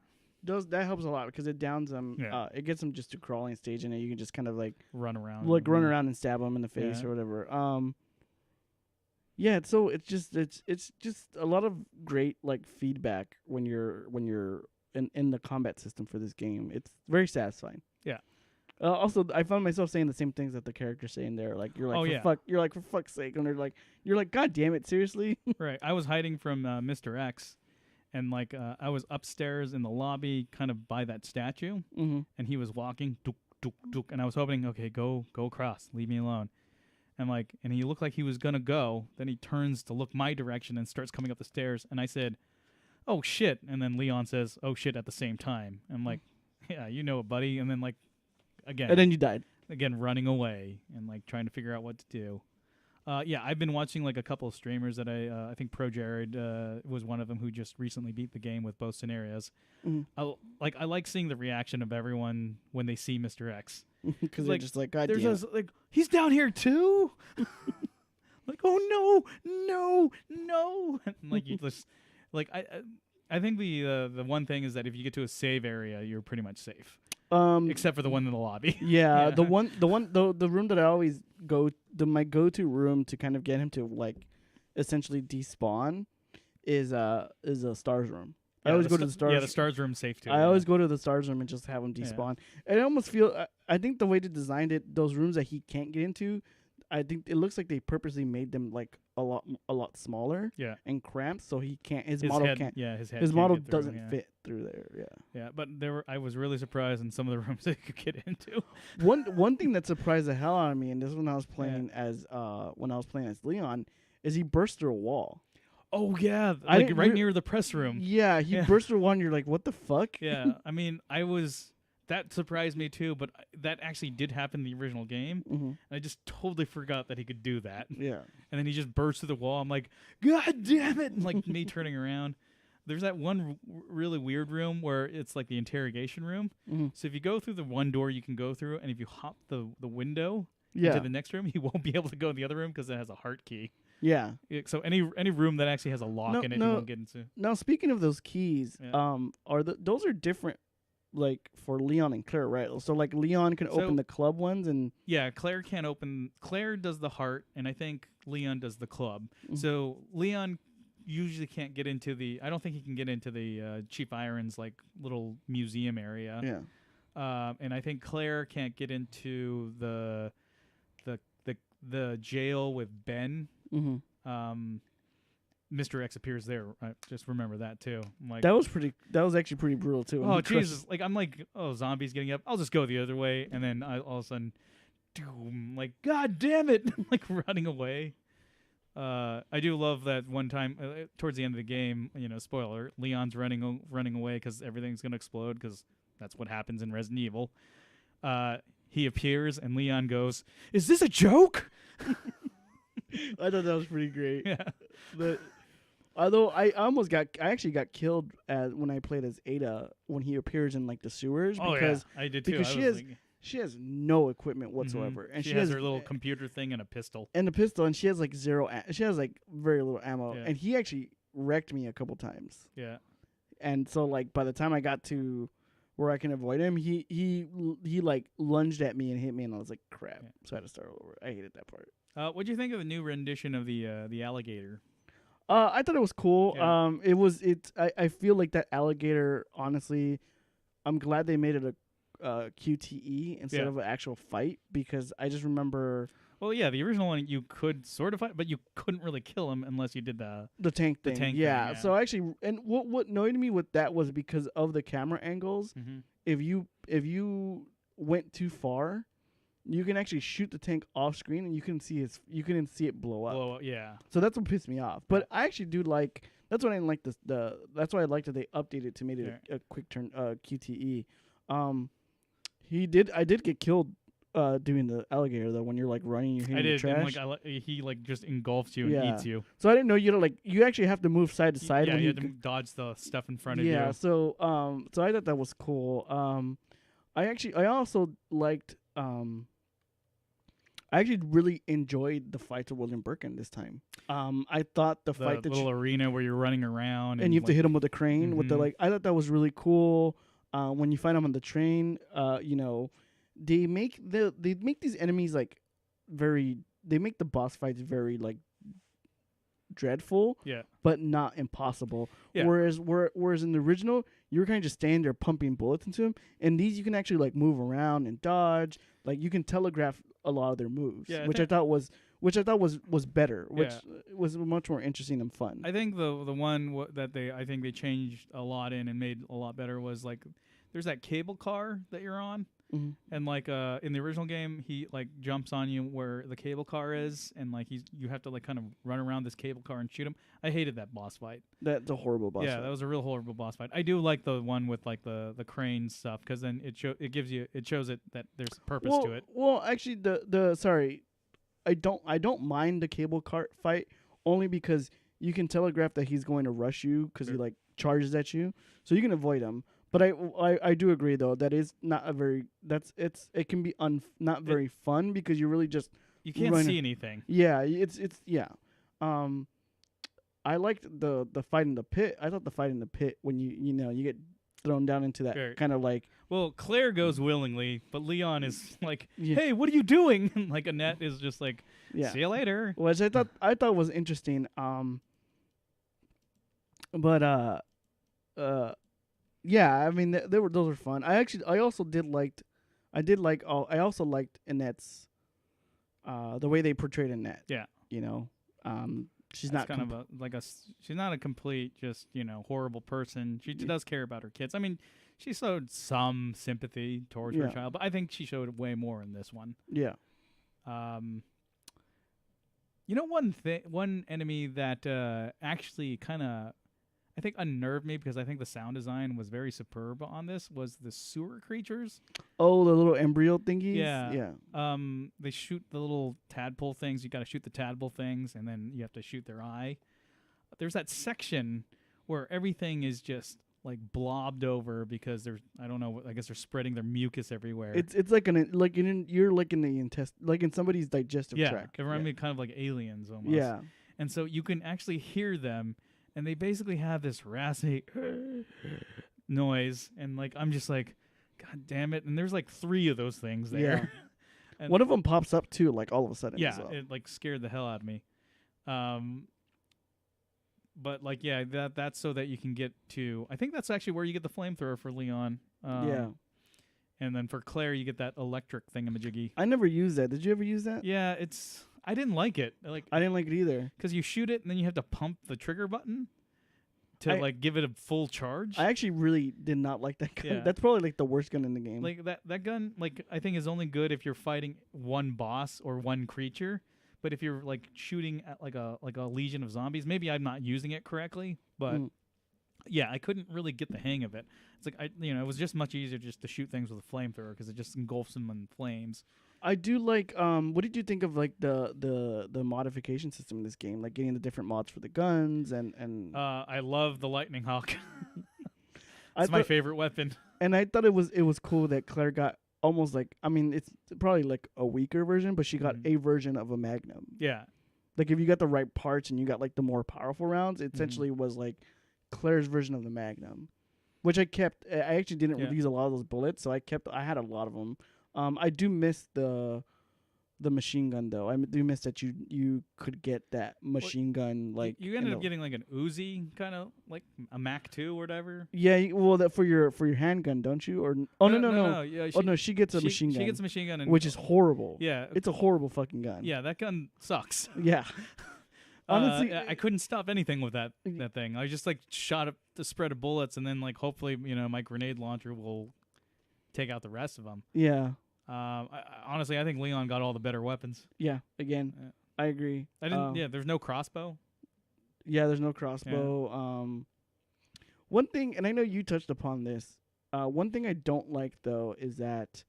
that helps a lot because it downs them. It gets them just to crawling stage, and you can just kind of like run around and stab them in the face or whatever. So it's just a lot of great like feedback when you're in the combat system for this game. It's very satisfying. Yeah. Also, I found myself saying the same things that the characters say in there. Like you're like, for fuck's sake, and you're like, God damn it, seriously. Right. I was hiding from Mr. X, and like I was upstairs in the lobby, kind of by that statue, and he was walking, duk, duk, duk, and I was hoping, okay, go across, leave me alone. And he looked like he was gonna go. Then he turns to look my direction and starts coming up the stairs. And I said, "Oh shit!" And then Leon says, "Oh shit!" at the same time. I'm like, "Yeah, you know it, buddy." And then like again, and then you died again, running away and like trying to figure out what to do. I've been watching like a couple of streamers that I think Pro Jared was one of them who just recently beat the game with both scenarios. I like seeing the reaction of everyone when they see Mr. X. Because they're just like, God damn. Like, he's down here too? Like, oh no. And like you just like I think the one thing is that if you get to a save area, you're pretty much safe. Except for the one in the lobby. Yeah, the room that I always my go-to room to kind of get him to like essentially despawn is a stars room. I always go to the stars. Yeah, the stars room safe too. I always go to the stars room and just have him despawn. And I almost feel I think the way they designed it, those rooms that he can't get into, I think it looks like they purposely made them like a lot smaller. Yeah. And cramped, so he can't. His head model doesn't fit through there. Yeah. Yeah, but I was really surprised in some of the rooms they could get into. One thing that surprised the hell out of me, and this is when I was playing as Leon, is he burst through a wall. Oh yeah, like right near the press room. Yeah, he burst through one. You're like, what the fuck? Yeah, I mean, that surprised me too, but that actually did happen in the original game. And I just totally forgot that he could do that. Yeah, and then he just burst through the wall. I'm like, God damn it! And like me turning around. There's that one really weird room where it's like the interrogation room. So if you go through the one door you can go through, and if you hop the window into the next room, you won't be able to go in the other room because it has a heart key. Yeah. So any room that actually has a lock in it, you won't get into. Now, speaking of those keys, those are different, like for Leon and Claire, right? So like Leon can open the club ones, and Claire can't open. Claire does the heart, and I think Leon does the club. So Leon usually can't get into I don't think he can get into the Chief Irons like little museum area. Yeah. and I think Claire can't get into the the jail with Ben. Mm-hmm. Mr. X appears there. I just remember that too. I'm like, That was actually pretty brutal too. when oh he crushed- Jesus! Like I'm like, oh, zombies getting up. I'll just go the other way, and then all of a sudden, doom! Like, God damn it! Like running away. I do love that one time towards the end of the game. You know, spoiler: Leon's running away because everything's gonna explode because that's what happens in Resident Evil. He appears and Leon goes, "Is this a joke?" I thought that was pretty great. Yeah. Although I actually got killed when I played as Ada when he appears in like the sewers because I did too. because she has no equipment whatsoever, and she has her little computer thing and a pistol. And she has like she has like very little ammo, Yeah. and he actually wrecked me a couple times. Yeah. And so like by the time I got to where I can avoid him, he like lunged at me and hit me, and I was like, crap. Yeah. So I had to start over. I hated that part. What do you think of the new rendition of the alligator? I thought it was cool. Yeah. I feel like that alligator. Honestly, I'm glad they made it a QTE instead of an actual fight because I just remember. Well, yeah, the original one you could sort of fight, but you couldn't really kill him unless you did the tank thing. Tank yeah. thing, yeah. So actually, and what annoyed me with that was because of the camera angles. Mm-hmm. If you went too far, you can actually shoot the tank off screen and you couldn't see it blow up. Yeah. So that's what pissed me off. But I actually do like. That's why I didn't like that's why I liked that they updated to make it a quick turn QTE. I did get killed doing the alligator though when you're like running your hand in the trash. And he like just engulfs you and eats you. So I didn't know you actually have to move side to side. Yeah, when you have to dodge the stuff in front of you. Yeah, so I thought that was cool. I also liked I actually really enjoyed the fights with William Birkin this time. I thought the fight little arena where you're running around and you have to hit him with a crane with the I thought that was really cool. When you find him on the train, they make these enemies like they make the boss fights very like dreadful, but not impossible. Yeah. Whereas in the original, you were kind of just standing there pumping bullets into him, and these you can actually like move around and dodge. Like you can telegraph a lot of their moves, which I thought was better, which was much more interesting and fun. I think the one that they changed a lot in and made a lot better was like there's that cable car that you're on. Mm-hmm. And like in the original game, he like jumps on you where the cable car is, and like you have to like kind of run around this cable car and shoot him. I hated that boss fight. That's a horrible boss fight. Yeah, that was a real horrible boss fight. I do like the one with like the crane stuff because then it shows it that there's purpose to it. Well, actually, I don't mind the cable car fight only because you can telegraph that he's going to rush you because he like charges at you, so you can avoid him. But I do agree though that is not a very it can be not very fun because you really just you can't see anything. Yeah, it's I liked the fight in the pit. I thought the fight in the pit when you get thrown down into that kind of like. Well, Claire goes willingly, but Leon is like, "Hey, what are you doing?" And like Annette is just like, "See you later." Which I thought was interesting. Yeah, I mean those were fun. I also liked Annette's the way they portrayed Annette. Yeah. She's That's not she's not a complete just, horrible person. She does care about her kids. I mean, she showed some sympathy towards her child, but I think she showed way more in this one. Yeah. One enemy that actually kind of I think unnerved me because I think the sound design was very superb on this was the sewer creatures. Oh, the little embryo thingies? Yeah. Yeah. They shoot the little tadpole things. You got to shoot the tadpole things, and then you have to shoot their eye. There's that section where everything is just like blobbed over because I don't know. I guess they're spreading their mucus everywhere. It's like you're like in the like in somebody's digestive tract. It reminded me kind of like aliens almost. Yeah. And so you can actually hear them. And they basically have this raspy noise, and like I'm just like, God damn it! And there's like 3 of those things there. Yeah. And one of them pops up too, like all of a sudden. Yeah, it like scared the hell out of me. But like that's so that you can get to. I think that's actually where you get the flamethrower for Leon. Yeah. And then for Claire, you get that electric thingamajiggy. I never used that. Did you ever use that? Yeah, I didn't like it. I didn't like it either. Because you shoot it and then you have to pump the trigger button to like give it a full charge. I actually really did not like that gun. Yeah. That's probably like the worst gun in the game. Like that gun, like I think is only good if you're fighting one boss or one creature. But if you're like shooting at like a legion of zombies, maybe I'm not using it correctly. But yeah, I couldn't really get the hang of it. It's like it was just much easier just to shoot things with a flamethrower because it just engulfs them in flames. I do like. What did you think of like the modification system in this game? Like getting the different mods for the guns and. I love the lightning hawk. It's my favorite weapon. And I thought it was cool that Claire got almost like, I mean, it's probably like a weaker version, but she got a version of a Magnum. Yeah. Like if you got the right parts and you got like the more powerful rounds, it essentially was like Claire's version of the Magnum, which I kept. I actually didn't use a lot of those bullets, so I had a lot of them. I do miss the machine gun though. I do miss that you could get that machine gun like. You ended up getting like an Uzi, kind of like a Mac 2 or whatever. Yeah, well, that for your handgun, don't you? Or no. Yeah, she gets a machine gun. She gets a machine gun, which is horrible. Yeah, it's a horrible fucking gun. Yeah, that gun sucks. Yeah. Honestly, I couldn't stop anything with that thing. I just like shot up the spread of bullets, and then like hopefully my grenade launcher will take out the rest of them. Yeah. Honestly, I think Leon got all the better weapons. Yeah, again, I agree. I didn't. There's no crossbow. Yeah, there's no crossbow. Yeah. One thing, and I know you touched upon this. One thing I don't like though is that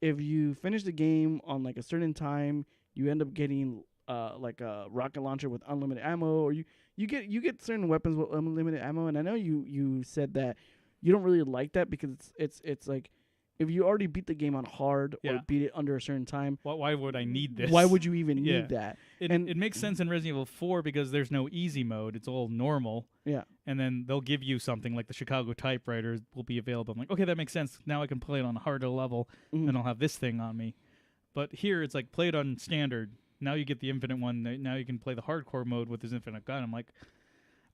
if you finish the game on like a certain time, you end up getting like a rocket launcher with unlimited ammo, or you get certain weapons with unlimited ammo. And I know you said that you don't really like that because it's like. If you already beat the game on hard or beat it under a certain time, why would I need this? Why would you even need that? It makes sense in Resident Evil 4 because there's no easy mode; it's all normal. Yeah, and then they'll give you something like the Chicago typewriters will be available. I'm like, okay, that makes sense. Now I can play it on a harder level, and I'll have this thing on me. But here it's like play it on standard. Now you get the infinite one. Now you can play the hardcore mode with this infinite gun. I'm like.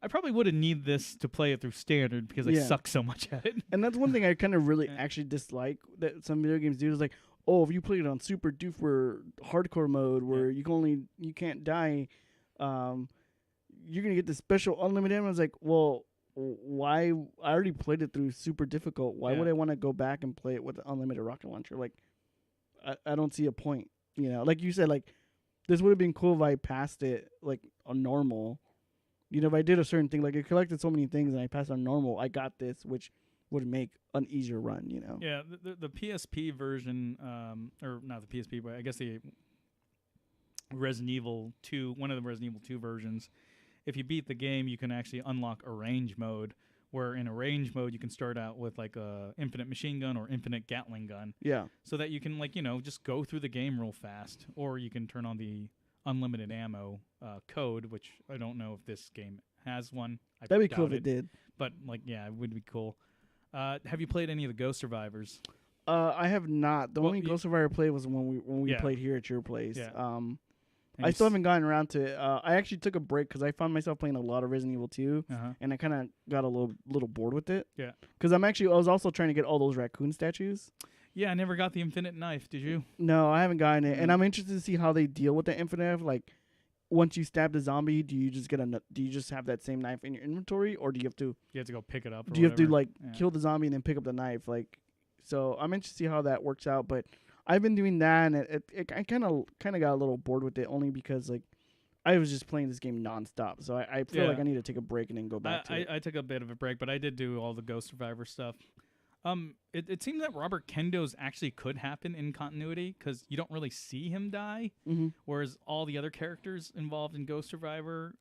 I probably wouldn't need this to play it through standard because I suck so much at it. And that's one thing I kind of really actually dislike that some video games do is like, oh, if you play it on super duper hardcore mode where you can't die, you're gonna get this special unlimited ammo. I was like, well, why? I already played it through super difficult. Why would I want to go back and play it with the unlimited rocket launcher? Like, I don't see a point. Like you said, like this would have been cool if I passed it like on normal. If I did a certain thing, like I collected so many things and I passed on normal, I got this, which would make an easier run, Yeah, the PSP version, or not the PSP, but I guess the Resident Evil 2, one of the Resident Evil 2 versions, if you beat the game, you can actually unlock arrange mode, where in arrange mode, you can start out with like a infinite machine gun or infinite Gatling gun. Yeah. So that you can just go through the game real fast, or you can turn on the unlimited ammo code, which I don't know if this game has one. That'd be cool if it did. But it would be cool. Have you played any of the Ghost Survivors? I have not. The only Ghost Survivor play was when we played here at your place. Yeah. I still haven't gotten around to it. I actually took a break because I found myself playing a lot of Resident Evil 2, and I kind of got a little bored with it. Yeah. Because I was also trying to get all those raccoon statues. Yeah, I never got the infinite knife. Did you? No, I haven't gotten it, and I'm interested to see how they deal with the infinite knife. Like, once you stab the zombie, do you just have that same knife in your inventory, or do you have to? You have to go pick it up. Do you have to kill the zombie and then pick up the knife? Like, so I'm interested to see how that works out. But I've been doing that, and I kind of got a little bored with it, only because like I was just playing this game nonstop. So I feel like I need to take a break and then go back to it. I took a bit of a break, but I did do all the Ghost Survivor stuff. It seems that Robert Kendo's actually could happen in continuity because you don't really see him die, whereas all the other characters involved in Ghost Survivor,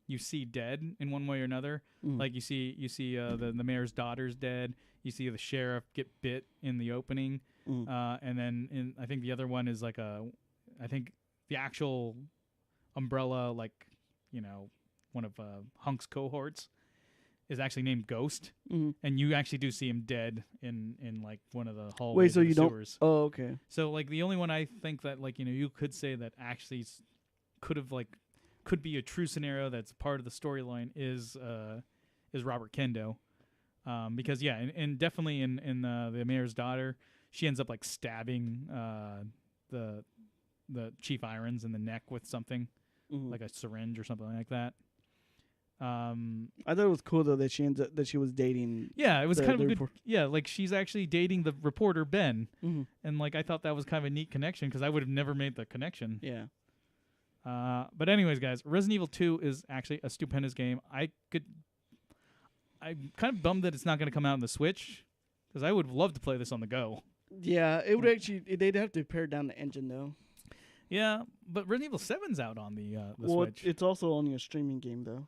you see dead in one way or another. Like you see the mayor's daughter's dead. You see the sheriff get bit in the opening, and then I think the other one is like I think the actual Umbrella, one of Hunk's cohorts, is actually named Ghost, and you actually do see him dead in like one of the hallways. Wait, so you sewers. don't? Oh, okay. So like the only one I think that you could say that actually could be a true scenario that's part of the storyline is Robert Kendo. Because yeah, and definitely in the mayor's daughter, she ends up like stabbing the Chief Irons in the neck with something like a syringe or something like that. I thought it was cool though that she was dating. Yeah, it was kind of a good. report- Yeah, like she's actually dating the reporter Ben, Mm-hmm. and like I thought that was kind of a neat connection because I would have never made the connection. Yeah. But anyways, guys, Resident Evil 2 is actually a stupendous game. I'm kind of bummed that it's not going to come out on the Switch because I would love to play this on the go. Yeah, it would actually. They'd have to pare down the engine though. Yeah, but Resident Evil 7's out on the Well, Switch. it's also only a streaming game though.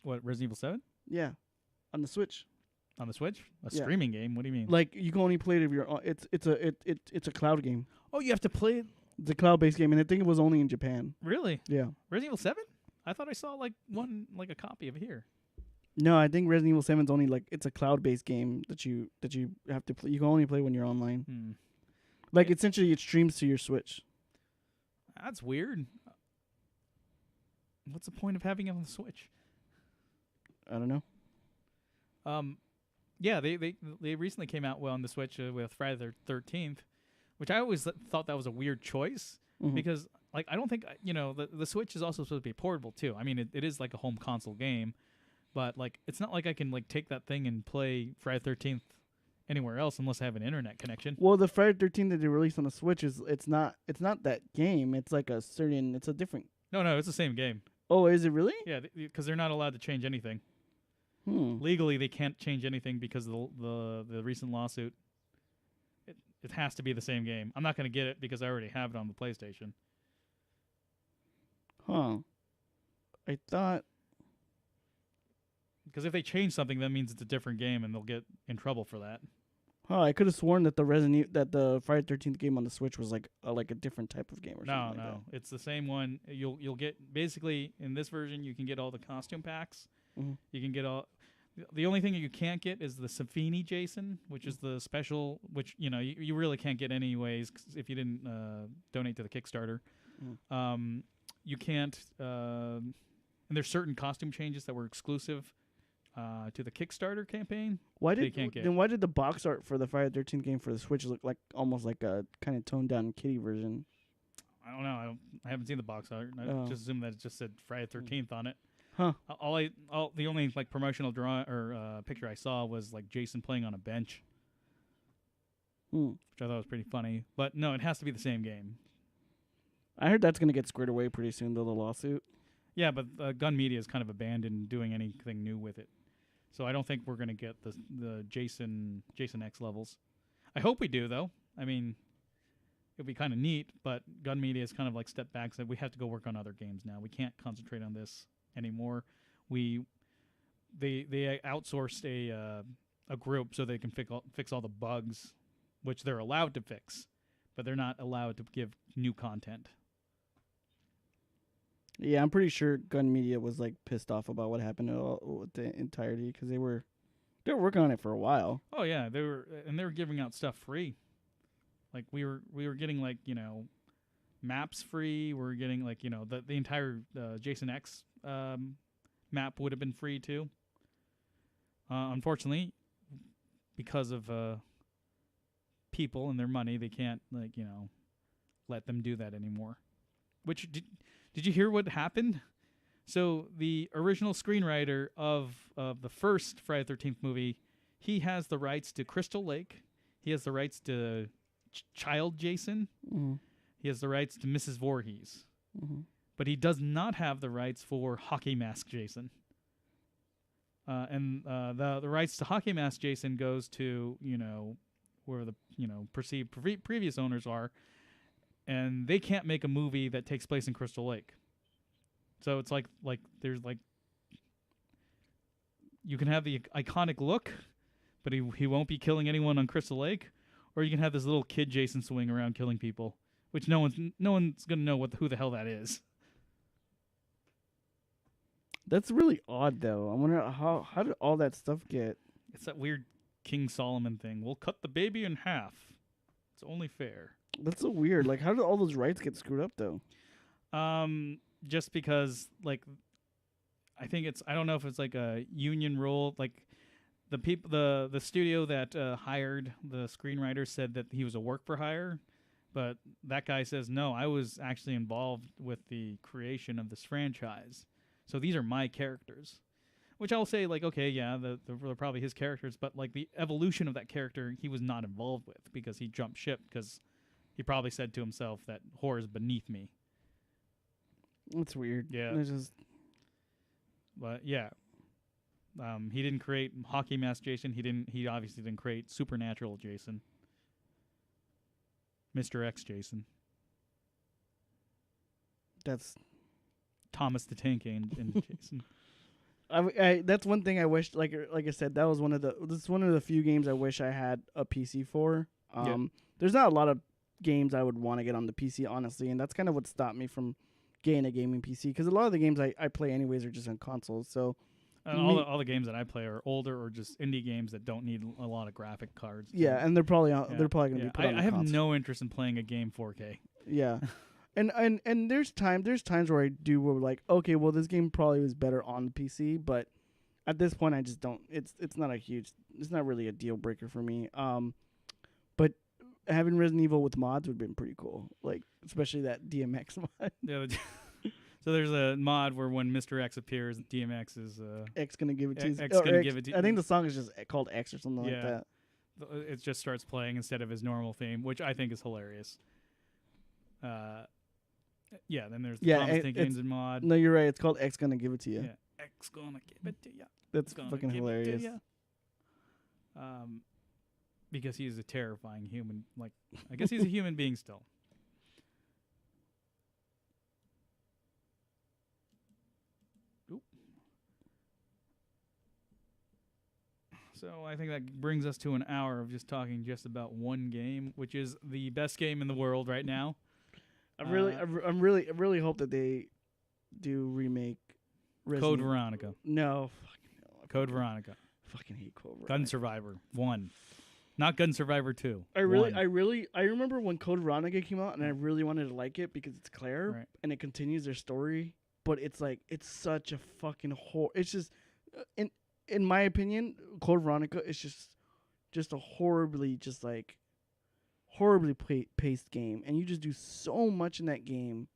What, Resident Evil 7? Yeah, on the Switch. On the Switch? A Yeah. streaming game? What do you mean? Like you can only play it if you're. It's a cloud game. Oh, you have to play it? It's a cloud-based game, and I think it was only in Japan. Really? Yeah. Resident Evil 7? I thought I saw like a copy of it here. No, I think Resident Evil 7's only like it's a cloud-based game that you have to play. You can only play when you're online. Like essentially, it streams to your Switch. That's weird. What's the point of having it on the Switch? I don't know. Yeah, they recently came out on the Switch with Friday the 13th, which I always thought that was a weird choice because like I don't think the Switch is also supposed to be portable too. I mean, it is like a home console game, but like it's not like I can like take that thing and play Friday the 13th anywhere else unless I have an internet connection. Well, the Friday the 13th that they released on the Switch it's not that game. It's like it's a different. No, it's the same game. Oh, is it really? Yeah, because they're not allowed to change anything. Hmm. Legally, they can't change anything because of the recent lawsuit. It has to be the same game. I'm not going to get it because I already have it on the PlayStation. Huh. I thought. Because if they change something, that means it's a different game, and they'll get in trouble for that. Oh, I could have sworn that the Friday the 13th game on the Switch was like a different type of game or something. No, it's the same one. You'll get basically in this version you can get all the costume packs. Mm-hmm. You can get all. The only thing you can't get is the Safini Jason, which is the special, which you really can't get anyways if you didn't donate to the Kickstarter. You can't. And there's certain costume changes that were exclusive to the Kickstarter campaign. Why did the box art for the Friday the 13th game for the Switch look like almost like a kind of toned down kiddie version? I don't know. I haven't seen the box art. I just assumed that it just said Friday the 13th on it. Huh. The only like promotional picture I saw was like Jason playing on a bench, which I thought was pretty funny. But no, it has to be the same game. I heard that's gonna get squared away pretty soon, though, the lawsuit. Yeah, but Gun Media has kind of abandoned doing anything new with it, so I don't think we're gonna get the Jason X levels. I hope we do, though. I mean, it'd be kind of neat, but Gun Media has kind of like stepped back, said we have to go work on other games now. We can't concentrate on this anymore. They outsourced a group so they can fix all the bugs, which they're allowed to fix, but they're not allowed to give new content. Yeah, I'm pretty sure Gun Media was like pissed off about what happened with the entirety because they were working on it for a while. Oh yeah, they were giving out stuff free. Like we were getting like maps free. We were getting like the entire Jason X map would have been free too. Unfortunately, because of people and their money, they can't let them do that anymore. Which did you hear what happened? So the original screenwriter of the first Friday the 13th movie, he has the rights to Crystal Lake. He has the rights to Child Jason. Mm-hmm. He has the rights to Mrs. Voorhees. Mm-hmm. But he does not have the rights for Hockey Mask Jason. And the rights to Hockey Mask Jason goes to where the perceived previous owners are, and they can't make a movie that takes place in Crystal Lake. So it's like there's like you can have the iconic look, but he won't be killing anyone on Crystal Lake, or you can have this little kid Jason swing around killing people, which no one's gonna know who the hell that is. That's really odd, though. I wonder how did all that stuff get? It's that weird King Solomon thing. We'll cut the baby in half. It's only fair. That's so weird. Like, how did all those rights get screwed up, though? Just because, like, I don't know if it's like a union rule. Like, the studio that hired the screenwriter said that he was a work for hire, but that guy says no. I was actually involved with the creation of this franchise, so these are my characters. Which I'll say, like, okay, yeah, they're probably his characters, but like the evolution of that character, he was not involved with because he jumped ship because he probably said to himself that horror is beneath me. It's weird. Yeah. It's just, But yeah, he didn't create Hockey Mask Jason. He obviously didn't create Supernatural Jason. Mr. X Jason. that's Thomas the Tank and Jason. that's one thing I wish, like I said, this is one of the few games I wish I had a PC for. There's not a lot of games I would want to get on the PC, honestly, and that's kind of what stopped me from getting a gaming PC, because a lot of the games I play anyways are just on consoles. So all the games that I play are older or just indie games that don't need a lot of graphic cards. Yeah, and they're probably going to be put on the I have console. no interest in playing a game 4K. Yeah. And there's times where I do where like, okay, well, this game probably was better on the PC, but at this point I just don't. It's not really a deal breaker for me. But having Resident Evil with mods would have been pretty cool, like especially that DMX mod. Yeah. So there's a mod where when Mr. X appears, DMX is X gonna give it to you. X gonna give it to you. I think the song is just called X or something like that. It just starts playing instead of his normal theme, which I think is hilarious. Yeah, then there's the Thomas Tank Games and mod. No, you're right. It's called X Gonna Give It To You. Yeah, X Gonna Give It To You. That's fucking hilarious. Because he's a terrifying human. Like, I guess he's a human being still. Oop. So I think that brings us to an hour of just talking just about one game, which is the best game in the world right now. I really hope that they do remake Code Veronica. No, Code Veronica. Fucking hate Code Veronica. Gun Survivor 1. Not Gun Survivor 2. I remember when Code Veronica came out, and I really wanted to like it because it's Claire and it continues their story. But it's like it's such a fucking horror. It's just, in my opinion, Code Veronica is just a horribly paced game, and you just do so much in that game.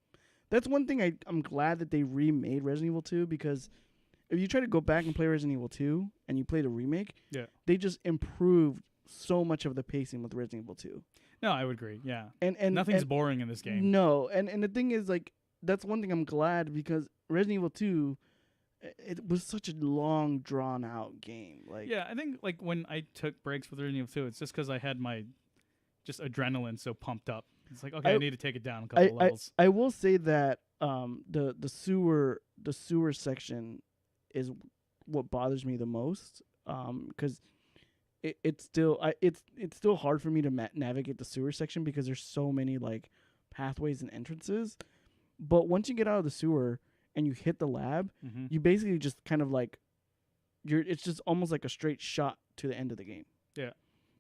That's one thing I'm glad that they remade Resident Evil 2, because if you try to go back and play Resident Evil 2 and you play the remake, they just improved so much of the pacing with Resident Evil 2. No, I would agree. Yeah, and nothing's boring in this game. No, and the thing is, like, that's one thing I'm glad, because Resident Evil 2, it was such a long, drawn out game. Like, yeah, I think like when I took breaks with Resident Evil 2, it's just because I had my just adrenaline so pumped up. It's like, okay, I need to take it down a couple levels. I will say that the sewer section is what bothers me the most, because it's still hard for me to navigate the sewer section because there's so many like pathways and entrances. But once you get out of the sewer and you hit the lab, you basically just kind of like it's just almost like a straight shot to the end of the game. Yeah.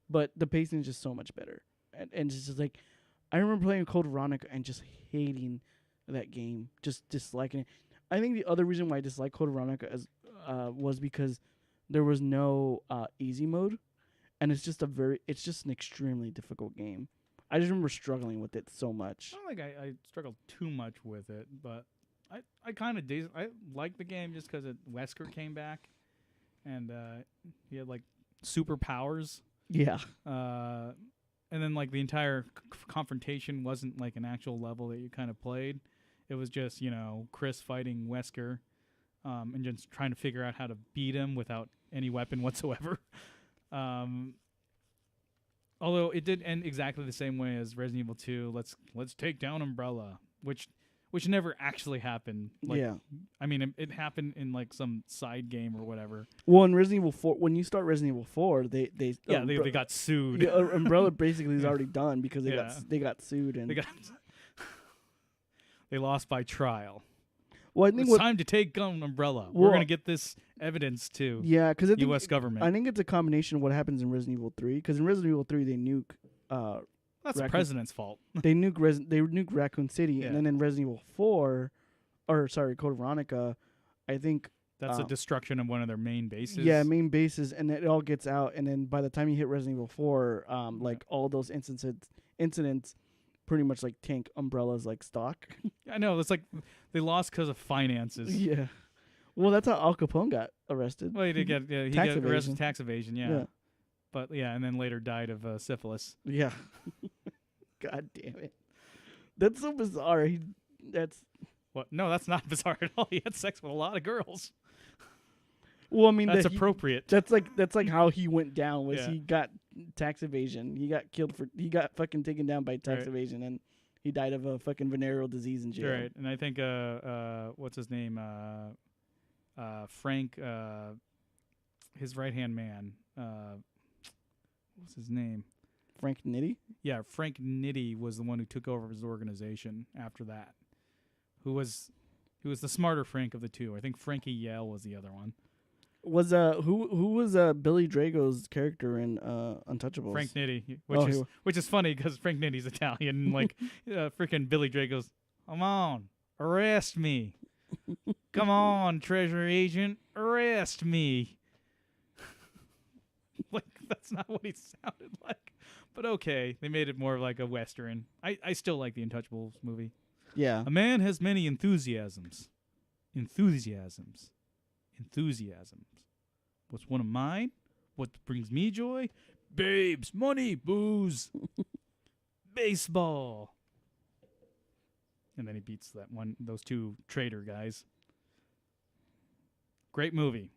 But the pacing is just so much better. And it's just like, I remember playing Code Veronica and just hating that game, just disliking it. I think the other reason why I dislike Code Veronica was because there was no easy mode, and it's just an extremely difficult game. I just remember struggling with it so much. I don't think I struggled too much with it, but I kind of I liked the game just because Wesker came back, and he had like superpowers. Yeah. And then like the entire confrontation wasn't like an actual level that you kind of played. It was just, Chris fighting Wesker, and just trying to figure out how to beat him without any weapon whatsoever. Although it did end exactly the same way as Resident Evil 2. Let's take down Umbrella, which never actually happened. Like, yeah. I mean, it happened in like some side game or whatever. Well, in Resident Evil 4, when you start Resident Evil 4, they got sued. Yeah, Umbrella basically is already done because they got sued, and they lost by trial. Well, I think it's time to take down Umbrella. We're gonna get this evidence to because U.S. government. I think it's a combination of what happens in Resident Evil 3, because in Resident Evil 3 they nuke. That's the president's fault. They nuke Raccoon City, and then in Resident Evil 4, Code Veronica, I think That's a destruction of one of their main bases. Yeah, main bases, and it all gets out. And then by the time you hit Resident Evil 4, like all those incidents, pretty much like tank Umbrella's like stock. I know. It's like they lost because of finances. Yeah. Well, that's how Al Capone got arrested. Well, he did get he Tax got arrested evasion. for tax evasion. Yeah. But yeah, and then later died of syphilis. Yeah. God damn it. That's so bizarre. That's What? No, that's not bizarre at all. He had sex with a lot of girls. well, I mean That's appropriate. That's like how he went down. Was Yeah. he got tax evasion? He got killed he got fucking taken down by tax Right. evasion, and he died of a fucking venereal disease in jail. Right, and I think what's his name? Frank, his right hand man. What's his name? Frank Nitti. Yeah, Frank Nitti was the one who took over his organization after that. Who was the smarter Frank of the two? I think Frankie Yale was the other one. Was who was Billy Drago's character in Untouchables? Frank Nitti, Oh, which is funny because Frank Nitti's Italian. And like freaking Billy Drago's, come on, arrest me. Come on, treasure agent, arrest me. Like that's not what he sounded like. But okay, they made it more like a Western. I still like the Untouchables movie. Yeah. A man has many enthusiasms. Enthusiasms. What's one of mine? What brings me joy? Babes, money, booze, baseball. And then he beats those two traitor guys. Great movie.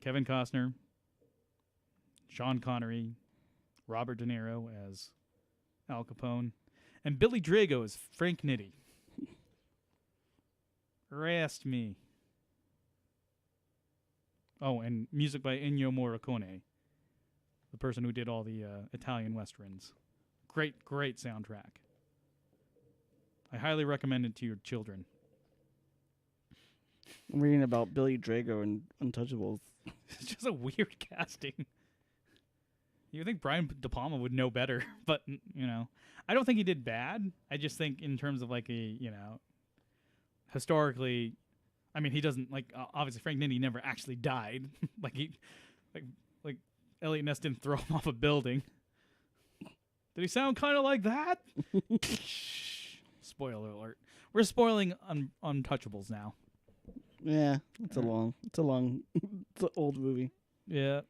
Kevin Costner, Sean Connery, Robert De Niro as Al Capone, and Billy Drago as Frank Nitti. Arrest me. Oh, and music by Ennio Morricone, the person who did all the Italian westerns. Great soundtrack. I highly recommend it to your children. I'm reading about Billy Drago and Untouchables. It's just a weird casting. You would think Brian De Palma would know better, but I don't think he did bad. I just think in terms of like historically, I mean, he doesn't obviously Frank Nitti never actually died. like Elliot Ness didn't throw him off a building. Did he sound kind of like that? Spoiler alert. We're spoiling Untouchables now. Yeah, it's an old movie. Yeah.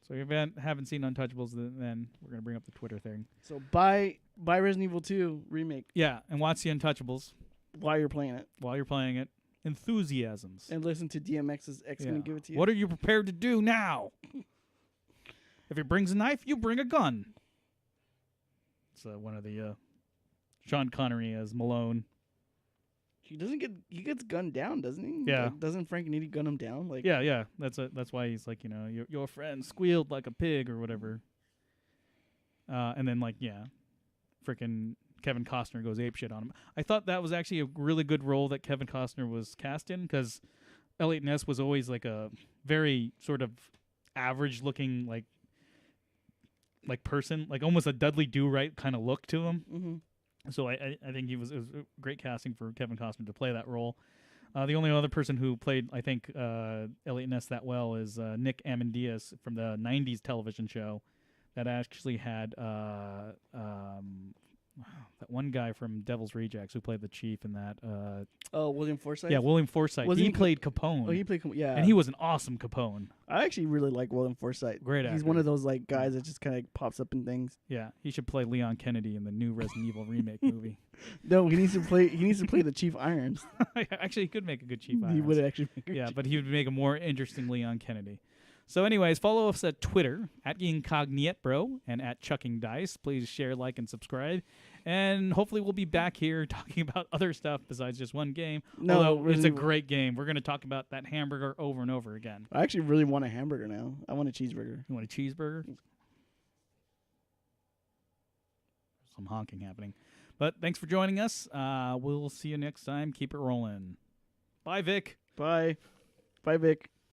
So if you haven't seen Untouchables, then we're going to bring up the Twitter thing. So buy Resident Evil 2 remake. Yeah, and watch the Untouchables. While you're playing it. Enthusiasms. And listen to DMX's X Gonna Give It To You. What are you prepared to do now? If he brings a knife, you bring a gun. It's one of the Sean Connery as Malone. He gets gunned down, doesn't he? Yeah. Like, doesn't Frank Nitti gun him down? Like Yeah. That's why he's like, your friend squealed like a pig or whatever. And then freaking Kevin Costner goes apeshit on him. I thought that was actually a really good role that Kevin Costner was cast in because Elliot Ness was always like a very sort of average looking like person, like almost a Dudley Do-Right kind of look to him. Mm-hmm. So I think it was great casting for Kevin Costner to play that role. The only other person who played, I think, Elliot Ness that well is Nick Amandias from the 90s television show that actually had that one guy from Devil's Rejects who played the chief in that. William Forsythe? Yeah, William Forsythe. He played Capone. Oh, he played Capone, yeah. And he was an awesome Capone. I actually really like William Forsythe. Great He's actor. one of those like guys that just kind of pops up in things. Yeah, he should play Leon Kennedy in the new Resident Evil remake movie. No, he needs to play the Chief Irons. Actually, he could make a good Chief Irons. He would actually make a Yeah, but he would make a more interesting Leon Kennedy. So anyways, follow us at Twitter, at @IncognietBro and at Chucking Dice. Please share, like, and subscribe. And hopefully we'll be back here talking about other stuff besides just one game. No, although it's a great game. We're going to talk about that hamburger over and over again. I actually really want a hamburger now. I want a cheeseburger. You want a cheeseburger? Some honking happening. But thanks for joining us. We'll see you next time. Keep it rolling. Bye, Vic. Bye. Bye, Vic.